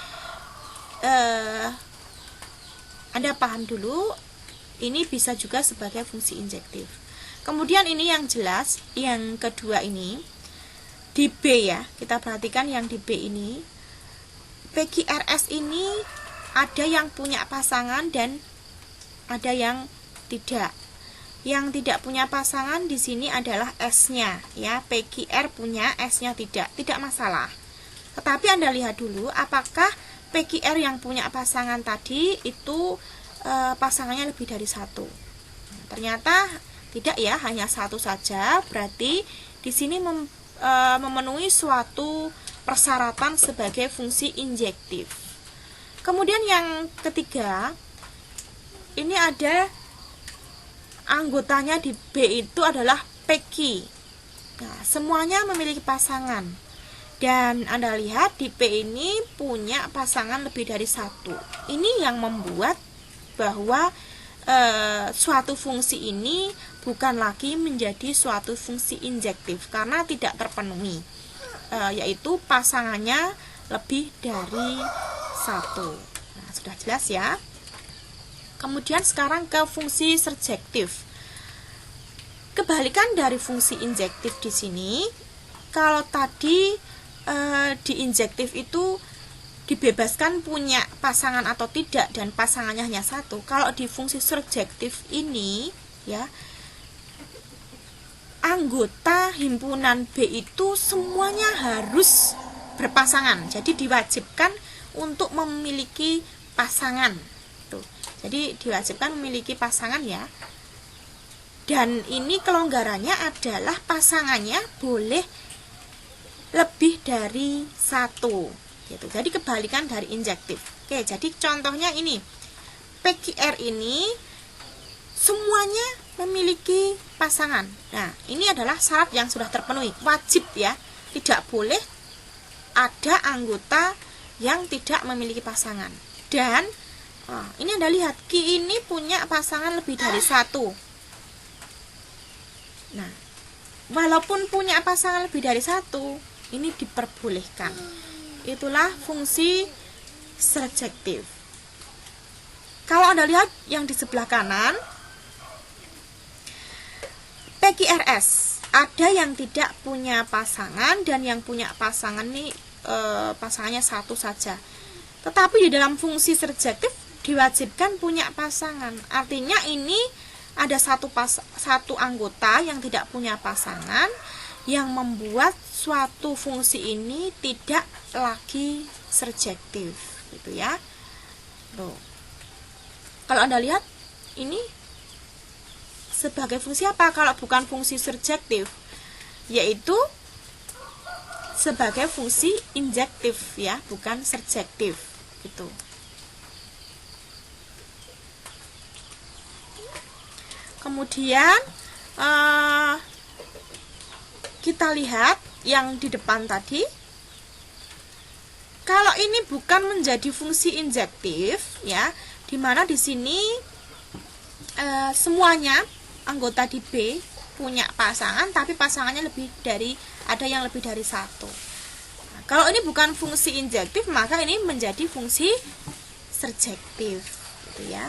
Anda paham dulu, ini bisa juga sebagai fungsi injektif. Kemudian ini yang jelas, yang kedua ini di B ya, kita perhatikan yang di B ini, PQRS ini ada yang punya pasangan dan ada yang tidak. Yang tidak punya pasangan di sini adalah S-nya ya, PQR punya, S-nya tidak masalah. Tetapi Anda lihat dulu apakah PQR yang punya pasangan tadi itu pasangannya lebih dari satu. Ternyata tidak ya, hanya satu saja. Berarti di sini memenuhi suatu persyaratan sebagai fungsi injektif. Kemudian yang ketiga, ini ada anggotanya di B itu adalah PQ. Nah, semuanya memiliki pasangan. Dan Anda lihat di P ini punya pasangan lebih dari satu. Ini yang membuat bahwa suatu fungsi ini bukan lagi menjadi suatu fungsi injektif karena tidak terpenuhi, yaitu pasangannya lebih dari satu. Nah, sudah jelas ya. Kemudian sekarang ke fungsi surjektif. Kebalikan dari fungsi injektif di sini, kalau tadi di injektif itu dibebaskan punya pasangan atau tidak dan pasangannya hanya satu. Kalau di fungsi surjektif ini ya, anggota himpunan B itu semuanya harus berpasangan. Jadi diwajibkan untuk memiliki pasangan. Tuh. Jadi diwajibkan memiliki pasangan ya. Dan ini kelonggarannya adalah pasangannya boleh lebih dari satu gitu. Jadi kebalikan dari injektif. Oke, jadi contohnya ini PQR ini semuanya memiliki pasangan. Nah, ini adalah syarat yang sudah terpenuhi, wajib ya. Tidak boleh ada anggota yang tidak memiliki pasangan. Dan ini Anda lihat, Q ini punya pasangan lebih dari satu. Nah, walaupun punya pasangan lebih dari satu, ini diperbolehkan. Itulah fungsi surjektif. Kalau Anda lihat yang di sebelah kanan, PQRS, ada yang tidak punya pasangan dan yang punya pasangan ini pasangannya satu saja. Tetapi di dalam fungsi surjektif diwajibkan punya pasangan. Artinya ini ada satu anggota yang tidak punya pasangan yang membuat suatu fungsi ini tidak lagi surjektif, gitu ya. Tuh. Kalau Anda lihat ini sebagai fungsi apa kalau bukan fungsi surjektif? Yaitu sebagai fungsi injektif ya, bukan surjektif, gitu. Kemudian kita lihat yang di depan tadi. Kalau ini bukan menjadi fungsi injektif ya, dimana di sini semuanya anggota di B punya pasangan, tapi pasangannya ada yang lebih dari satu. Nah, kalau ini bukan fungsi injektif, maka ini menjadi fungsi surjektif, gitu ya.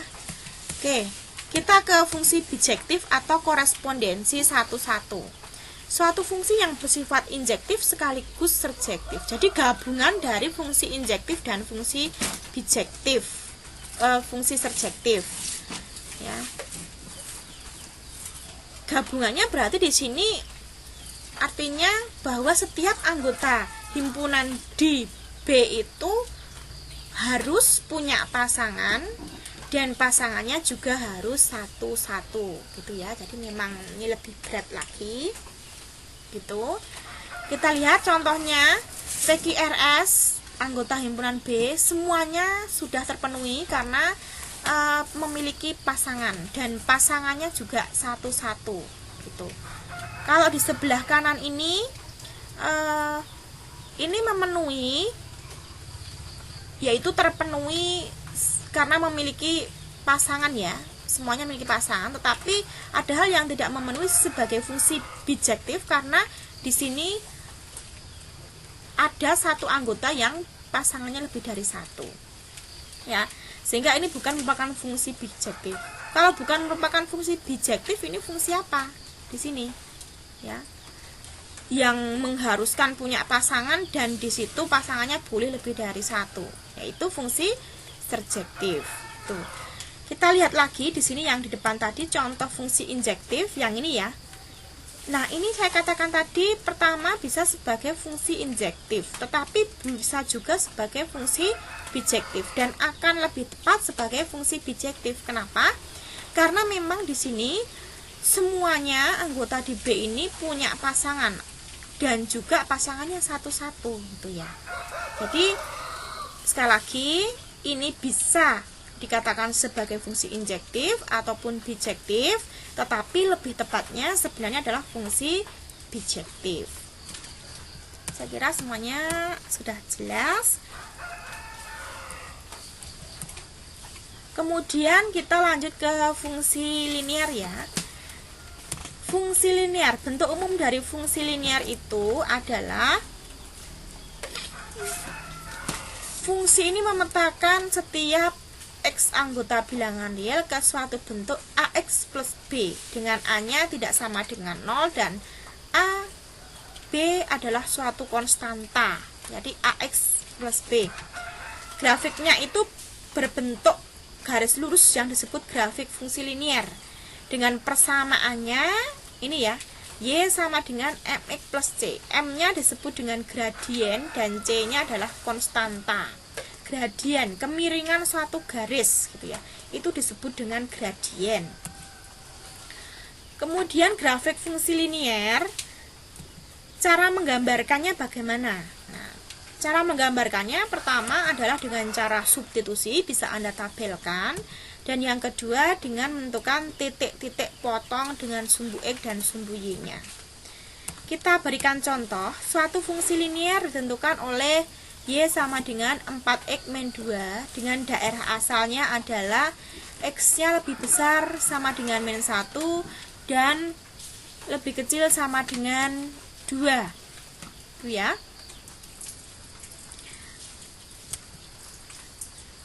Oke, kita ke fungsi bijektif atau korespondensi satu-satu. Suatu fungsi yang bersifat injektif sekaligus surjektif. Jadi gabungan dari fungsi injektif dan fungsi bijektif, fungsi surjektif. Ya. Gabungannya berarti di sini artinya bahwa setiap anggota himpunan di B itu harus punya pasangan dan pasangannya juga harus satu-satu, gitu ya. Jadi memang ini lebih berat lagi. Gitu. Kita lihat contohnya PQRS anggota himpunan B semuanya sudah terpenuhi karena memiliki pasangan dan pasangannya juga satu-satu, gitu. Kalau di sebelah kanan ini memenuhi, yaitu terpenuhi karena memiliki pasangan ya. Semuanya memiliki pasangan, tetapi ada hal yang tidak memenuhi sebagai fungsi bijektif karena di sini ada satu anggota yang pasangannya lebih dari satu, ya, sehingga ini bukan merupakan fungsi bijektif. Kalau bukan merupakan fungsi bijektif, ini fungsi apa di sini, ya, yang mengharuskan punya pasangan dan di situ pasangannya boleh lebih dari satu, yaitu fungsi surjektif. Tuh. Kita lihat lagi di sini yang di depan tadi contoh fungsi injektif yang ini ya. Nah, ini saya katakan tadi pertama bisa sebagai fungsi injektif, tetapi bisa juga sebagai fungsi bijektif dan akan lebih tepat sebagai fungsi bijektif. Kenapa? Karena memang di sini semuanya anggota di B ini punya pasangan dan juga pasangannya satu-satu, gitu ya. Jadi sekali lagi ini bisa dikatakan sebagai fungsi injektif ataupun bijektif, tetapi lebih tepatnya sebenarnya adalah fungsi bijektif. Saya kira semuanya sudah jelas. Kemudian kita lanjut ke fungsi linear ya. Fungsi linear, bentuk umum dari fungsi linear itu adalah fungsi ini memetakan setiap X anggota bilangan real ke suatu bentuk AX plus B dengan A-nya tidak sama dengan 0 dan A, B adalah suatu konstanta. Jadi AX plus B. Grafiknya itu berbentuk garis lurus yang disebut grafik fungsi linear. Dengan persamaannya ini ya, Y sama dengan MX plus C. M-nya disebut dengan gradien dan C-nya adalah konstanta. Gradien, kemiringan suatu garis gitu ya. Itu disebut dengan gradien. Kemudian grafik fungsi linear, cara menggambarkannya bagaimana? Nah, cara menggambarkannya pertama adalah dengan cara substitusi, bisa Anda tabelkan. Dan yang kedua dengan menentukan titik-titik potong dengan sumbu X dan sumbu Y-nya. Kita berikan contoh, suatu fungsi linear ditentukan oleh Y sama dengan 4X min 2 dengan daerah asalnya adalah X-nya lebih besar sama dengan min 1 dan lebih kecil sama dengan 2. Itu ya.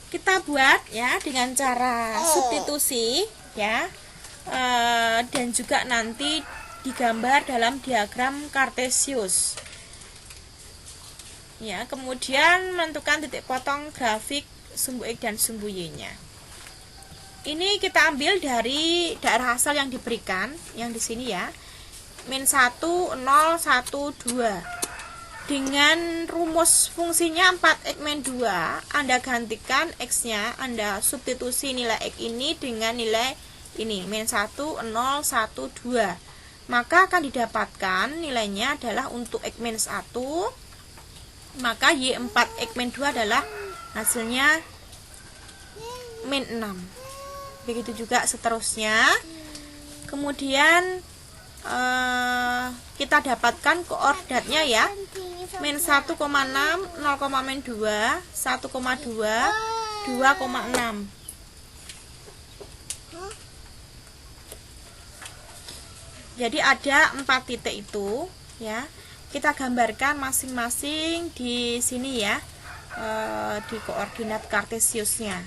Kita buat ya dengan cara substitusi ya, dan juga nanti digambar dalam diagram Kartesius ya. Kemudian menentukan titik potong grafik sumbu X dan sumbu Y-nya. Ini kita ambil dari daerah asal yang diberikan yang di sini ya, min 1, 0, 1, 2. Dengan rumus fungsinya 4X min 2, Anda gantikan X-nya, Anda substitusi nilai X ini dengan nilai ini, min 1, 0, 1, 2. Maka akan didapatkan nilainya adalah untuk X min 1, maka Y 4X min 2 adalah hasilnya min 6. Begitu juga seterusnya. Kemudian kita dapatkan koordinatnya ya, min 1,6, 0, min 2, 1,2, 2,6. Jadi ada 4 titik itu ya. Kita gambarkan masing-masing di sini ya, di koordinat Kartesiusnya.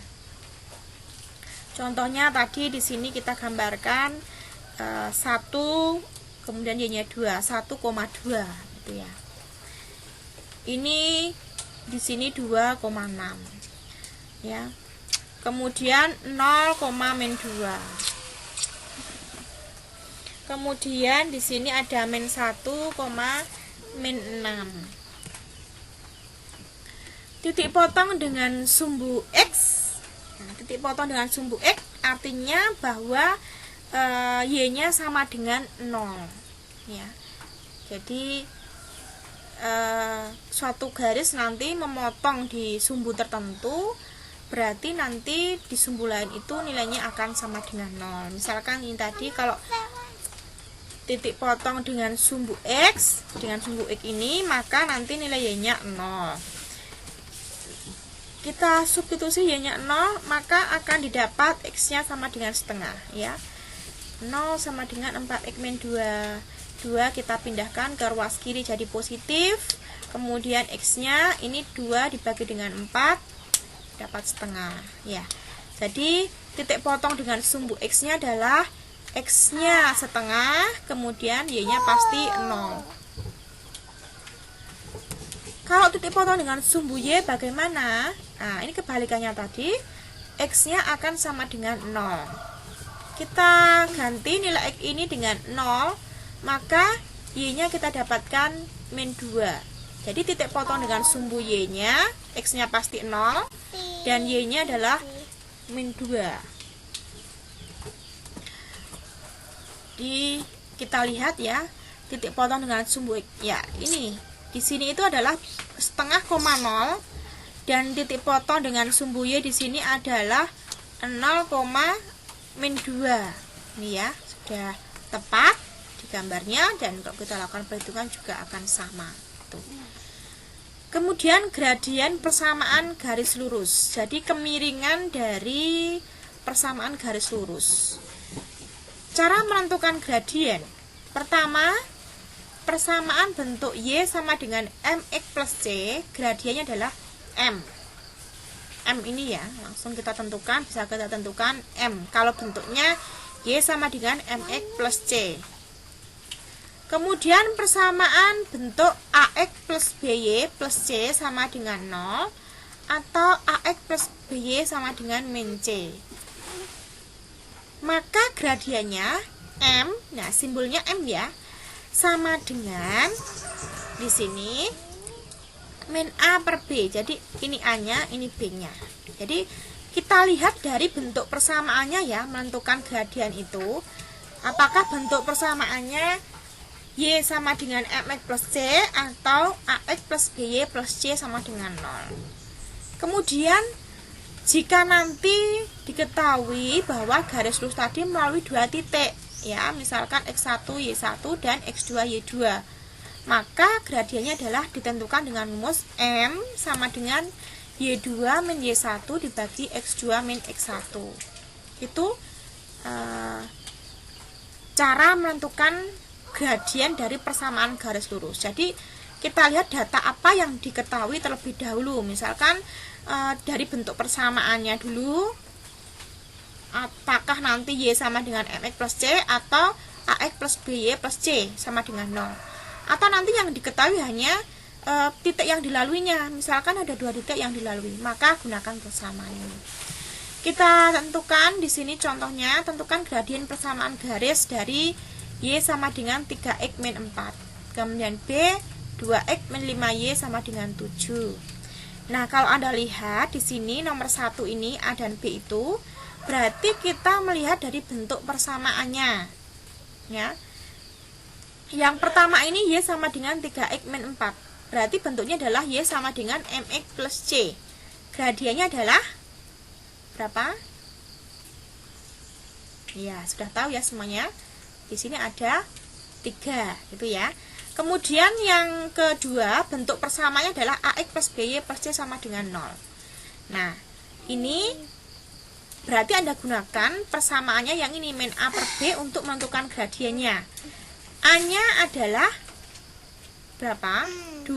Contohnya tadi di sini kita gambarkan 1, kemudian Y-nya 2, 1,2 gitu ya. Ini di sini 2,6 ya. Kemudian 0, min 2. Kemudian di sini ada min 1, min 6. Titik potong dengan sumbu X. Nah, titik potong dengan sumbu X artinya bahwa Y-nya sama dengan 0 ya. Jadi suatu garis nanti memotong di sumbu tertentu, berarti nanti di sumbu lain itu nilainya akan sama dengan 0. Misalkan ini tadi kalau titik potong dengan sumbu X, ini, maka nanti nilai Y-nya 0. Kita substitusi Y-nya 0, maka akan didapat X-nya sama dengan setengah ya. 0 sama dengan 4X min 2. 2 kita pindahkan ke ruas kiri jadi positif. Kemudian X-nya ini 2 dibagi dengan 4 dapat setengah ya. Jadi titik potong dengan sumbu X-nya adalah X-nya setengah, kemudian Y-nya pasti 0. Kalau titik potong dengan sumbu Y bagaimana? Nah, ini kebalikannya tadi. X-nya akan sama dengan 0. Kita ganti nilai X ini dengan 0, maka Y-nya kita dapatkan min 2. Jadi titik potong dengan sumbu Y-nya, X-nya pasti 0, dan Y-nya adalah min 2. Kita lihat ya, titik potong dengan sumbu X. Ya, ini di sini itu adalah setengah koma 0, dan titik potong dengan sumbu Y di sini adalah 0, min 2. Ini ya, sudah tepat di gambarnya, dan kalau kita lakukan perhitungan juga akan sama. Tuh. Kemudian gradien persamaan garis lurus. Jadi kemiringan dari persamaan garis lurus. Cara menentukan gradien. Pertama, persamaan bentuk Y sama dengan MX plus C, gradiennya adalah M. M ini ya, langsung kita tentukan, bisa kita tentukan M. Kalau bentuknya Y sama dengan MX plus C. Kemudian persamaan bentuk AX plus BY plus C sama dengan 0, atau AX plus BY sama dengan min C. Maka gradiennya M, nah simbolnya M ya, sama dengan di sini min A per B. Jadi ini A-nya, ini B-nya. Jadi kita lihat dari bentuk persamaannya ya, menentukan gradien itu. Apakah bentuk persamaannya Y sama dengan MX plus C atau AX plus BY plus C sama dengan 0. Kemudian jika nanti diketahui bahwa garis lurus tadi melalui dua titik ya, misalkan X1 Y1 dan X2 Y2, maka gradiennya adalah ditentukan dengan rumus M sama dengan Y2 min Y1 dibagi X2 min X1. Itu cara menentukan gradien dari persamaan garis lurus. Jadi kita lihat data apa yang diketahui terlebih dahulu. Misalkan dari bentuk persamaannya dulu, apakah nanti Y sama dengan MX plus C atau AX plus BY plus C sama dengan 0. Atau nanti yang diketahui hanya titik yang dilaluinya. Misalkan ada dua titik yang dilalui, maka gunakan persamaan ini. Kita tentukan di sini contohnya, tentukan gradien persamaan garis dari Y sama dengan 3X min 4. Kemudian B, 2X min 5Y sama dengan 7. Nah, kalau Anda lihat di sini nomor 1 ini A dan B itu, berarti kita melihat dari bentuk persamaannya. Ya. Yang pertama ini Y sama dengan 3X min 4. Berarti bentuknya adalah Y sama dengan MX plus C. Gradiennya adalah berapa? Ya, sudah tahu ya semuanya. Di sini ada 3, gitu ya. Kemudian yang kedua, bentuk persamaannya adalah AX plus BY plus C sama dengan 0. Nah, ini berarti Anda gunakan persamaannya yang ini, min A per B, untuk menentukan gradiennya. A-nya adalah berapa? 2.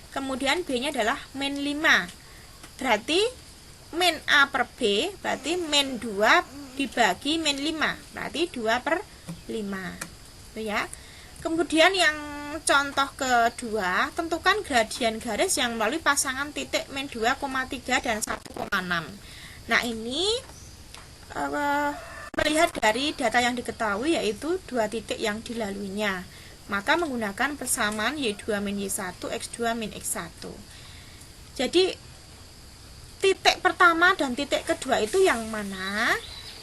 Kemudian B-nya adalah min 5. Berarti min A per B, berarti min 2 dibagi min 5. Berarti 2 per 5. Itu ya. Kemudian yang contoh kedua, tentukan gradien garis yang melalui pasangan titik min 2,3 dan 1,6. Nah, ini melihat dari data yang diketahui, yaitu dua titik yang dilaluinya. Maka menggunakan persamaan Y2 min Y1, X2 min X1. Jadi titik pertama dan titik kedua itu yang mana?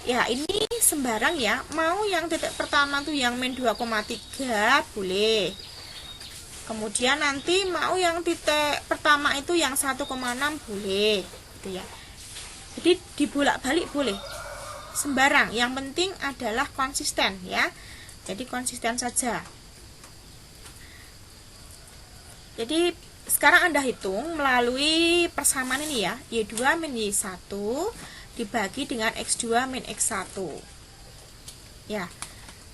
Ya, ini sembarang ya. Mau yang titik pertama tuh yang min 2,3 boleh. Kemudian nanti mau yang titik pertama itu yang 1,6 boleh, gitu ya. Jadi dibolak-balik boleh. Sembarang, yang penting adalah konsisten ya. Jadi konsisten saja. Jadi sekarang Anda hitung melalui persamaan ini ya, Y2 min Y1 dibagi dengan X2 min X1. Ya.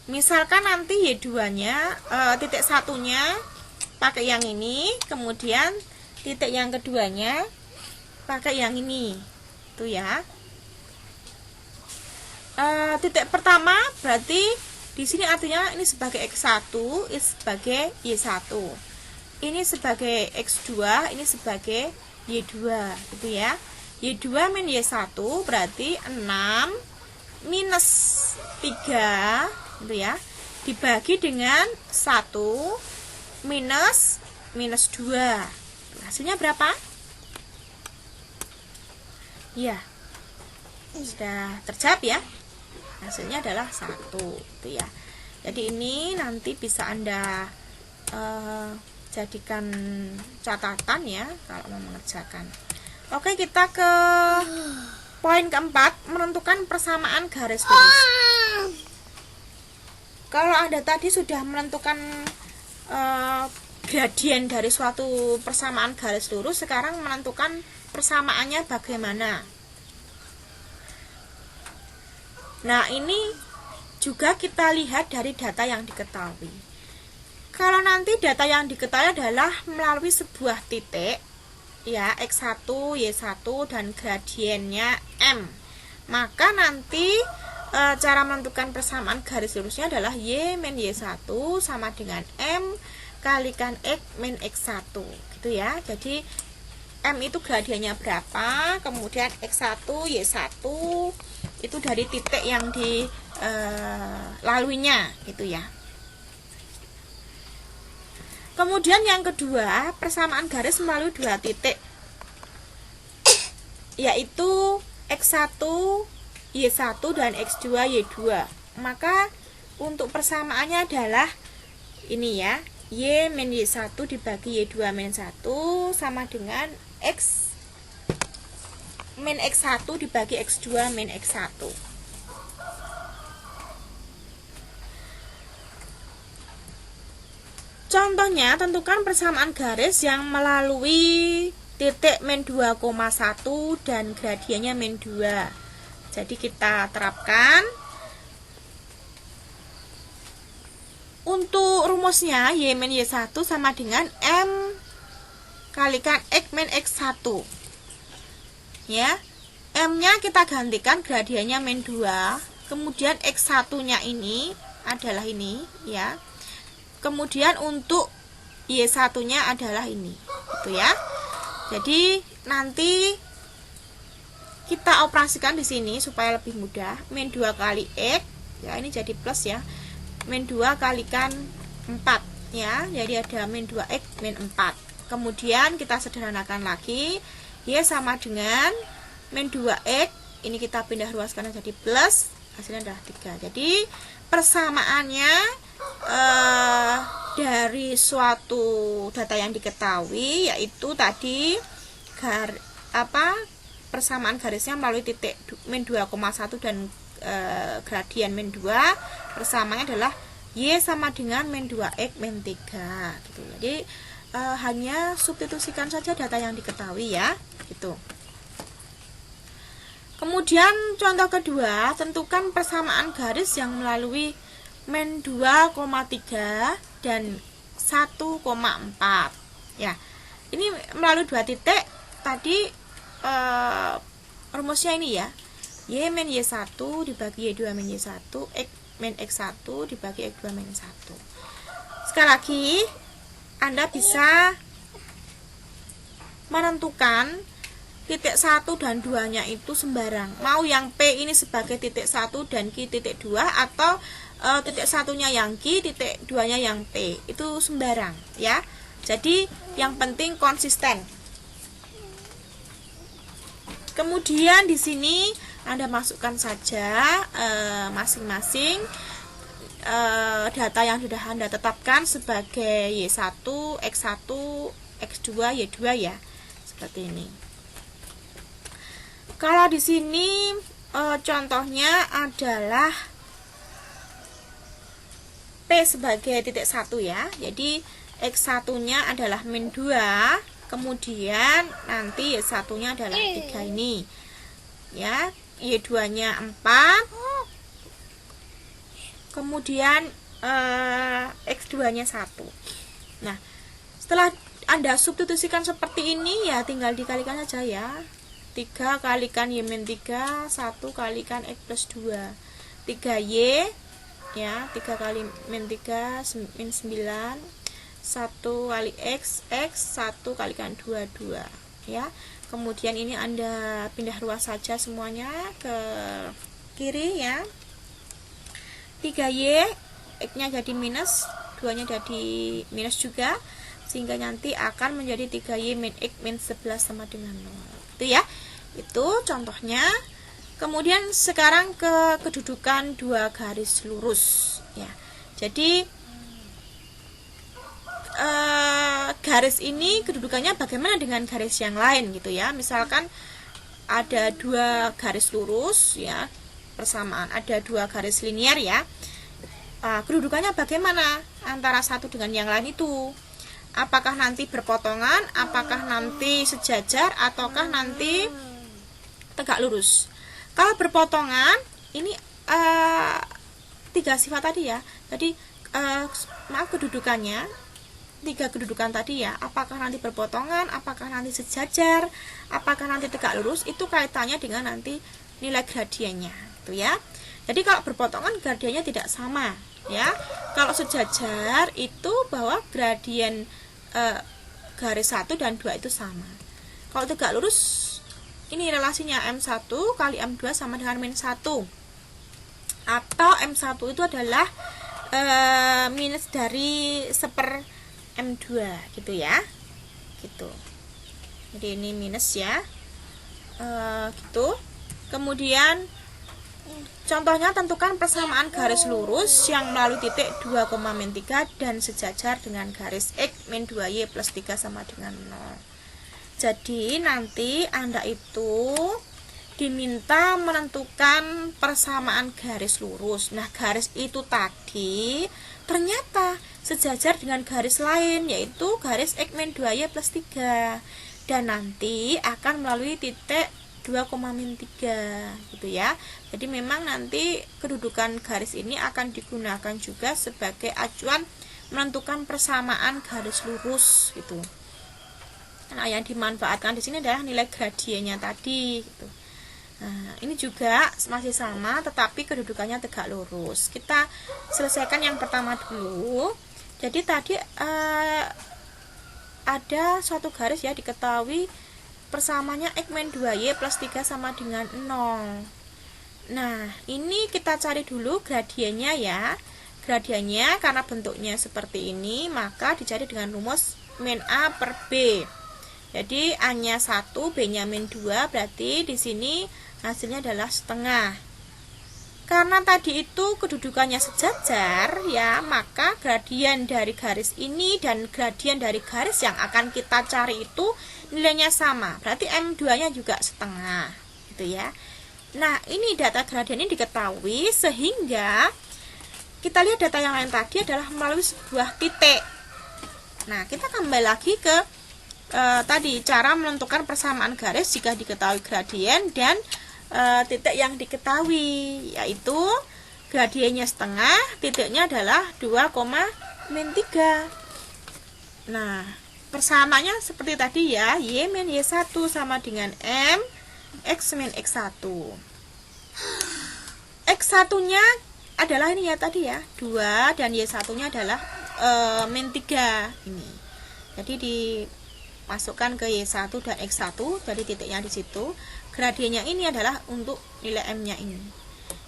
Misalkan nanti Y2-nya titik satunya pakai yang ini, kemudian titik yang keduanya pakai yang ini. Itu ya. Titik pertama berarti di sini artinya ini sebagai X1, ini sebagai Y1. Ini sebagai X2, ini sebagai Y2, gitu ya. Y2 min Y1 berarti 6 minus 3, gitu ya, dibagi dengan 1 minus 2. Hasilnya berapa? Ya, sudah terjawab ya. Hasilnya adalah 1, gitu ya. Jadi ini nanti bisa Anda jadikan catatan ya kalau mau mengerjakan. Oke, kita ke poin keempat, menentukan persamaan garis lurus. Kalau Anda tadi sudah menentukan gradien dari suatu persamaan garis lurus, sekarang menentukan persamaannya bagaimana. Nah, ini juga kita lihat dari data yang diketahui. Kalau nanti data yang diketahui adalah melalui sebuah titik, ya, X1, Y1 dan gradiennya M, maka nanti cara menentukan persamaan garis lurusnya adalah Y min Y1 sama dengan M kalikan X min X1, gitu ya. Jadi M itu gradiennya berapa, kemudian X1, Y1 itu dari titik yang dilaluinya, gitu ya. Kemudian yang kedua, persamaan garis melalui dua titik, yaitu X1, Y1 dan X2, Y2. Maka untuk persamaannya adalah ini ya, Y min Y1 dibagi Y2 min 1 sama dengan X min X1 dibagi X2 min X1. Contohnya, tentukan persamaan garis yang melalui titik min 2,1 dan gradiennya min 2. Jadi kita terapkan. Untuk rumusnya Y min Y1 sama dengan M kalikan X min X1. Ya. M-nya kita gantikan gradiennya min 2, kemudian X1-nya ini adalah ini, ya. Kemudian untuk Y1-nya adalah ini, gitu ya. Jadi nanti kita operasikan di sini supaya lebih mudah. Min 2 kali X, ya ini jadi plus ya. Min 2 kalikan 4, ya. Jadi ada min 2X min 4. Kemudian kita sederhanakan lagi. Y sama dengan min 2X, ini kita pindah ruaskan jadi plus, hasilnya adalah 3. Jadi persamaannya dari suatu data yang diketahui, yaitu tadi persamaan garisnya melalui titik min 2,1 dan gradien min 2, persamaannya adalah Y sama dengan min 2X min 3, gitu. Jadi hanya substitusikan saja data yang diketahui ya, gitu. Kemudian contoh kedua, tentukan persamaan garis yang melalui min 2,3 dan 1,4. Ya, ini melalui dua titik. Tadi rumusnya ini ya, Y min Y1 dibagi Y2 min Y1, X min X1 dibagi X2 min 1. Sekali lagi, Anda bisa menentukan titik 1 dan 2 nya itu sembarang, mau yang P ini sebagai titik 1 dan Q titik 2, atau titik 1-nya yang Q, titik 2-nya yang P, itu sembarang ya. Jadi yang penting konsisten. Kemudian di sini Anda masukkan saja masing-masing data yang sudah Anda tetapkan sebagai Y1, X1, X2, Y2 ya. Seperti ini. Kalau di sini contohnya adalah P sebagai titik 1 ya. Jadi X1-nya adalah min 2, kemudian nanti Y1-nya adalah 3 ini. Ya, Y2-nya 4. Kemudian X2-nya 1. Nah, setelah Anda substitusikan seperti ini ya, tinggal dikalikan saja ya. 3 kalikan Y min 3, 1 kalikan X plus 2. 3Y ya, 3 kali min 3 min 9, 1 kali X, 1 kalikan 2, 2 ya. Kemudian ini Anda pindah ruas saja semuanya ke kiri ya. 3Y, X-nya jadi minus, 2-nya jadi minus juga, sehingga nanti akan menjadi 3Y min X min 11 sama dengan 0. Itu ya, itu contohnya. Kemudian sekarang ke kedudukan dua garis lurus ya. Jadi garis ini kedudukannya bagaimana dengan garis yang lain gitu ya. Misalkan ada dua garis lurus ya, persamaan, ada dua garis linear ya. Kedudukannya bagaimana antara satu dengan yang lain itu? Apakah nanti berpotongan, apakah nanti sejajar, ataukah nanti tegak lurus? Kalau berpotongan, ini tiga sifat tadi ya. Jadi maaf, kedudukannya, tiga kedudukan tadi ya, apakah nanti berpotongan, apakah nanti sejajar, apakah nanti tegak lurus, itu kaitannya dengan nanti nilai gradiennya gitu ya. Jadi kalau berpotongan gradiennya tidak sama ya. Kalau sejajar itu bahwa gradien garis 1 dan 2 itu sama. Kalau tegak lurus, ini relasinya M1 kali M2 sama dengan min 1, atau M1 itu adalah minus dari seper M2 gitu ya, gitu. Jadi ini minus ya, gitu. Kemudian contohnya, tentukan persamaan garis lurus yang melalui titik 2, min 3 dan sejajar dengan garis X min 2Y plus 3 sama dengan 0. Jadi nanti Anda itu diminta menentukan persamaan garis lurus. Nah, garis itu tadi ternyata sejajar dengan garis lain, yaitu garis X min 2Y plus 3, dan nanti akan melalui titik 2, min 3 gitu ya. Jadi memang nanti kedudukan garis ini akan digunakan juga sebagai acuan menentukan persamaan garis lurus gitu. Nah, yang dimanfaatkan di sini adalah nilai gradiennya tadi gitu. Nah, ini juga masih sama, tetapi kedudukannya tegak lurus. Kita selesaikan yang pertama dulu. Jadi tadi ada suatu garis ya, diketahui persamanya X min 2Y plus 3 sama dengan 0. Nah, ini kita cari dulu gradiennya ya. Gradiennya karena bentuknya seperti ini, maka dicari dengan rumus min A per B. Jadi A-nya 1, B-nya min 2, berarti di sini hasilnya adalah setengah. Karena tadi itu kedudukannya sejajar ya, maka gradien dari garis ini dan gradien dari garis yang akan kita cari itu nilainya sama. Berarti M2-nya juga setengah gitu ya. Nah, ini data gradien ini diketahui sehingga kita lihat data yang lain tadi adalah melalui sebuah titik. Nah, kita kembali lagi ke tadi cara menentukan persamaan garis jika diketahui gradien dan titik yang diketahui, yaitu gradiennya setengah, titiknya adalah 2, min 3. Nah, persamaannya seperti tadi ya, Y min Y1 sama dengan M X min X1. X1 nya adalah ini ya tadi ya, 2, dan Y1 nya adalah min 3 ini. Jadi dimasukkan ke Y1 dan X1, jadi titiknya di situ. Gradiennya ini adalah untuk nilai M-nya ini.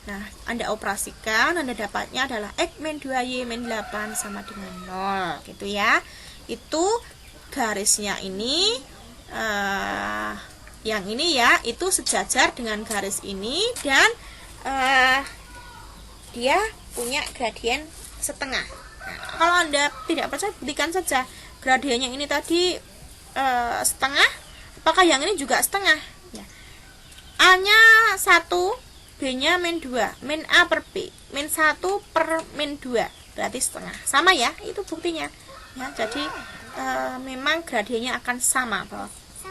Nah, Anda operasikan, Anda dapatnya adalah X min 2Y min 8 sama dengan 0 gitu ya. Itu garisnya ini, yang ini ya, itu sejajar dengan garis ini, dan dia punya gradien setengah. Nah, kalau Anda tidak percaya, buktikan saja gradiennya ini tadi setengah, apakah yang ini juga setengah ya. A-nya 1, B-nya min 2, min A per B, min 1 per min 2, berarti setengah. Sama ya, itu buktinya ya. Jadi memang gradiennya akan sama,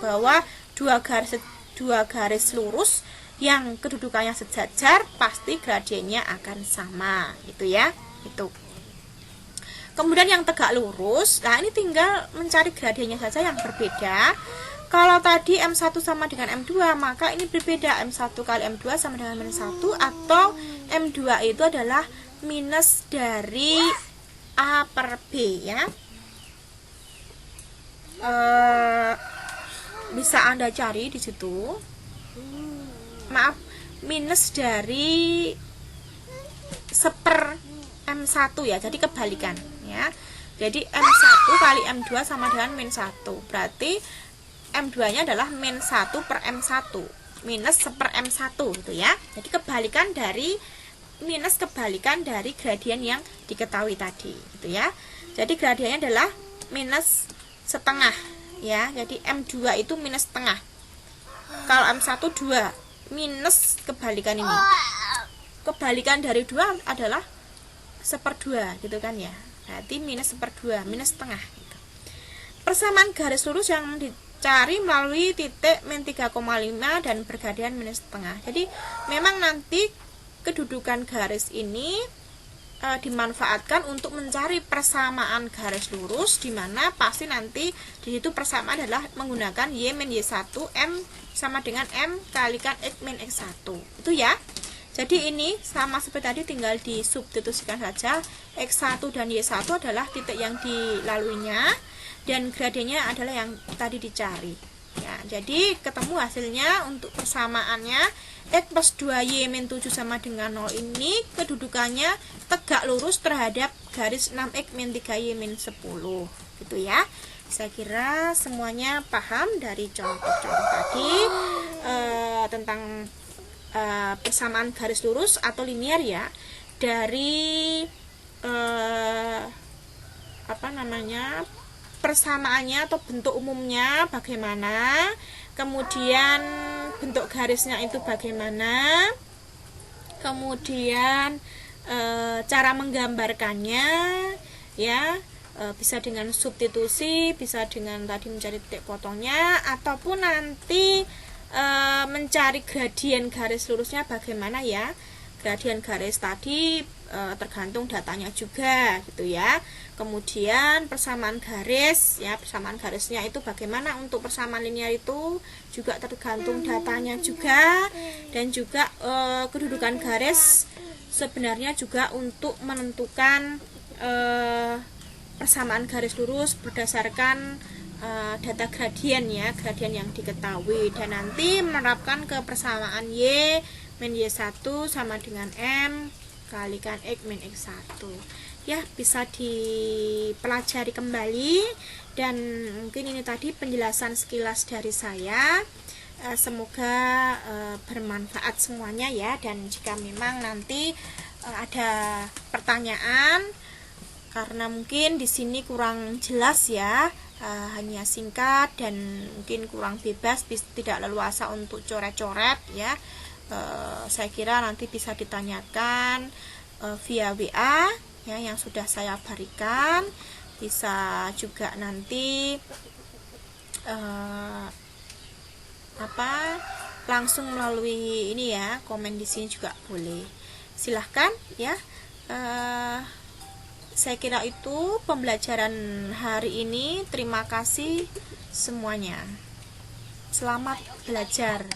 bahwa dua garis lurus yang kedudukannya sejajar pasti gradiennya akan sama gitu ya. Itu. Kemudian yang tegak lurus, nah ini tinggal mencari gradiennya saja yang berbeda. Kalau tadi M1 sama dengan M2, maka ini berbeda, M1 kali M2 sama dengan min 1, atau M2 itu adalah minus dari A per B ya. Bisa Anda cari di situ. Maaf, minus dari seper M1 ya, jadi kebalikan ya. Jadi M1 kali M2 sama dengan min 1, berarti M2 nya adalah min 1 per M1 minus seper M1 gitu ya. Jadi kebalikan dari gradien yang diketahui tadi gitu ya. Jadi gradiennya adalah minus setengah ya. Jadi M2 itu minus setengah. Kalau M1 2, minus kebalikan ini. Kebalikan dari 2 adalah seper 2 gitu kan ya. Berarti minus seper 2, minus setengah gitu. Persamaan garis lurus yang dicari melalui titik min 3,5 dan bergradien minus setengah. Jadi memang nanti kedudukan garis ini dimanfaatkan untuk mencari persamaan garis lurus, di mana pasti nanti di situ persamaan adalah menggunakan Y min Y1 M sama dengan M kalikan X min X1 itu ya. Jadi ini sama seperti tadi, tinggal disubstitusikan saja. X1 dan Y1 adalah titik yang dilaluinya dan gradiennya adalah yang tadi dicari ya. Jadi ketemu hasilnya untuk persamaannya X plus 2Y min 7 sama dengan 0 ini kedudukannya tegak lurus terhadap garis 6X min 3Y min 10 gitu ya. Saya kira semuanya paham dari contoh-contoh tadi tentang persamaan garis lurus atau linear ya, dari persamaannya atau bentuk umumnya bagaimana, kemudian bentuk garisnya itu bagaimana, kemudian cara menggambarkannya ya, bisa dengan substitusi, bisa dengan tadi mencari titik potongnya, ataupun nanti mencari gradien garis lurusnya bagaimana ya. Gradien garis tadi tergantung datanya juga gitu ya. Kemudian persamaan garis ya, persamaan garisnya itu bagaimana untuk persamaan linear itu juga tergantung datanya juga, dan juga kedudukan garis sebenarnya juga untuk menentukan persamaan garis lurus berdasarkan data gradien ya, gradien yang diketahui, dan nanti menerapkan ke persamaan Y min Y1 sama dengan M kalikan X min X1 ya. Bisa dipelajari kembali, dan mungkin ini tadi penjelasan sekilas dari saya. Semoga bermanfaat semuanya ya, dan jika memang nanti ada pertanyaan karena mungkin di sini kurang jelas ya, hanya singkat dan mungkin kurang bebas, tidak leluasa untuk coret-coret ya, saya kira nanti bisa ditanyakan via WA ya yang sudah saya berikan. Bisa juga nanti langsung melalui ini ya, komen di sini juga boleh, silahkan ya. Saya kira itu pembelajaran hari ini. Terima kasih semuanya, selamat belajar.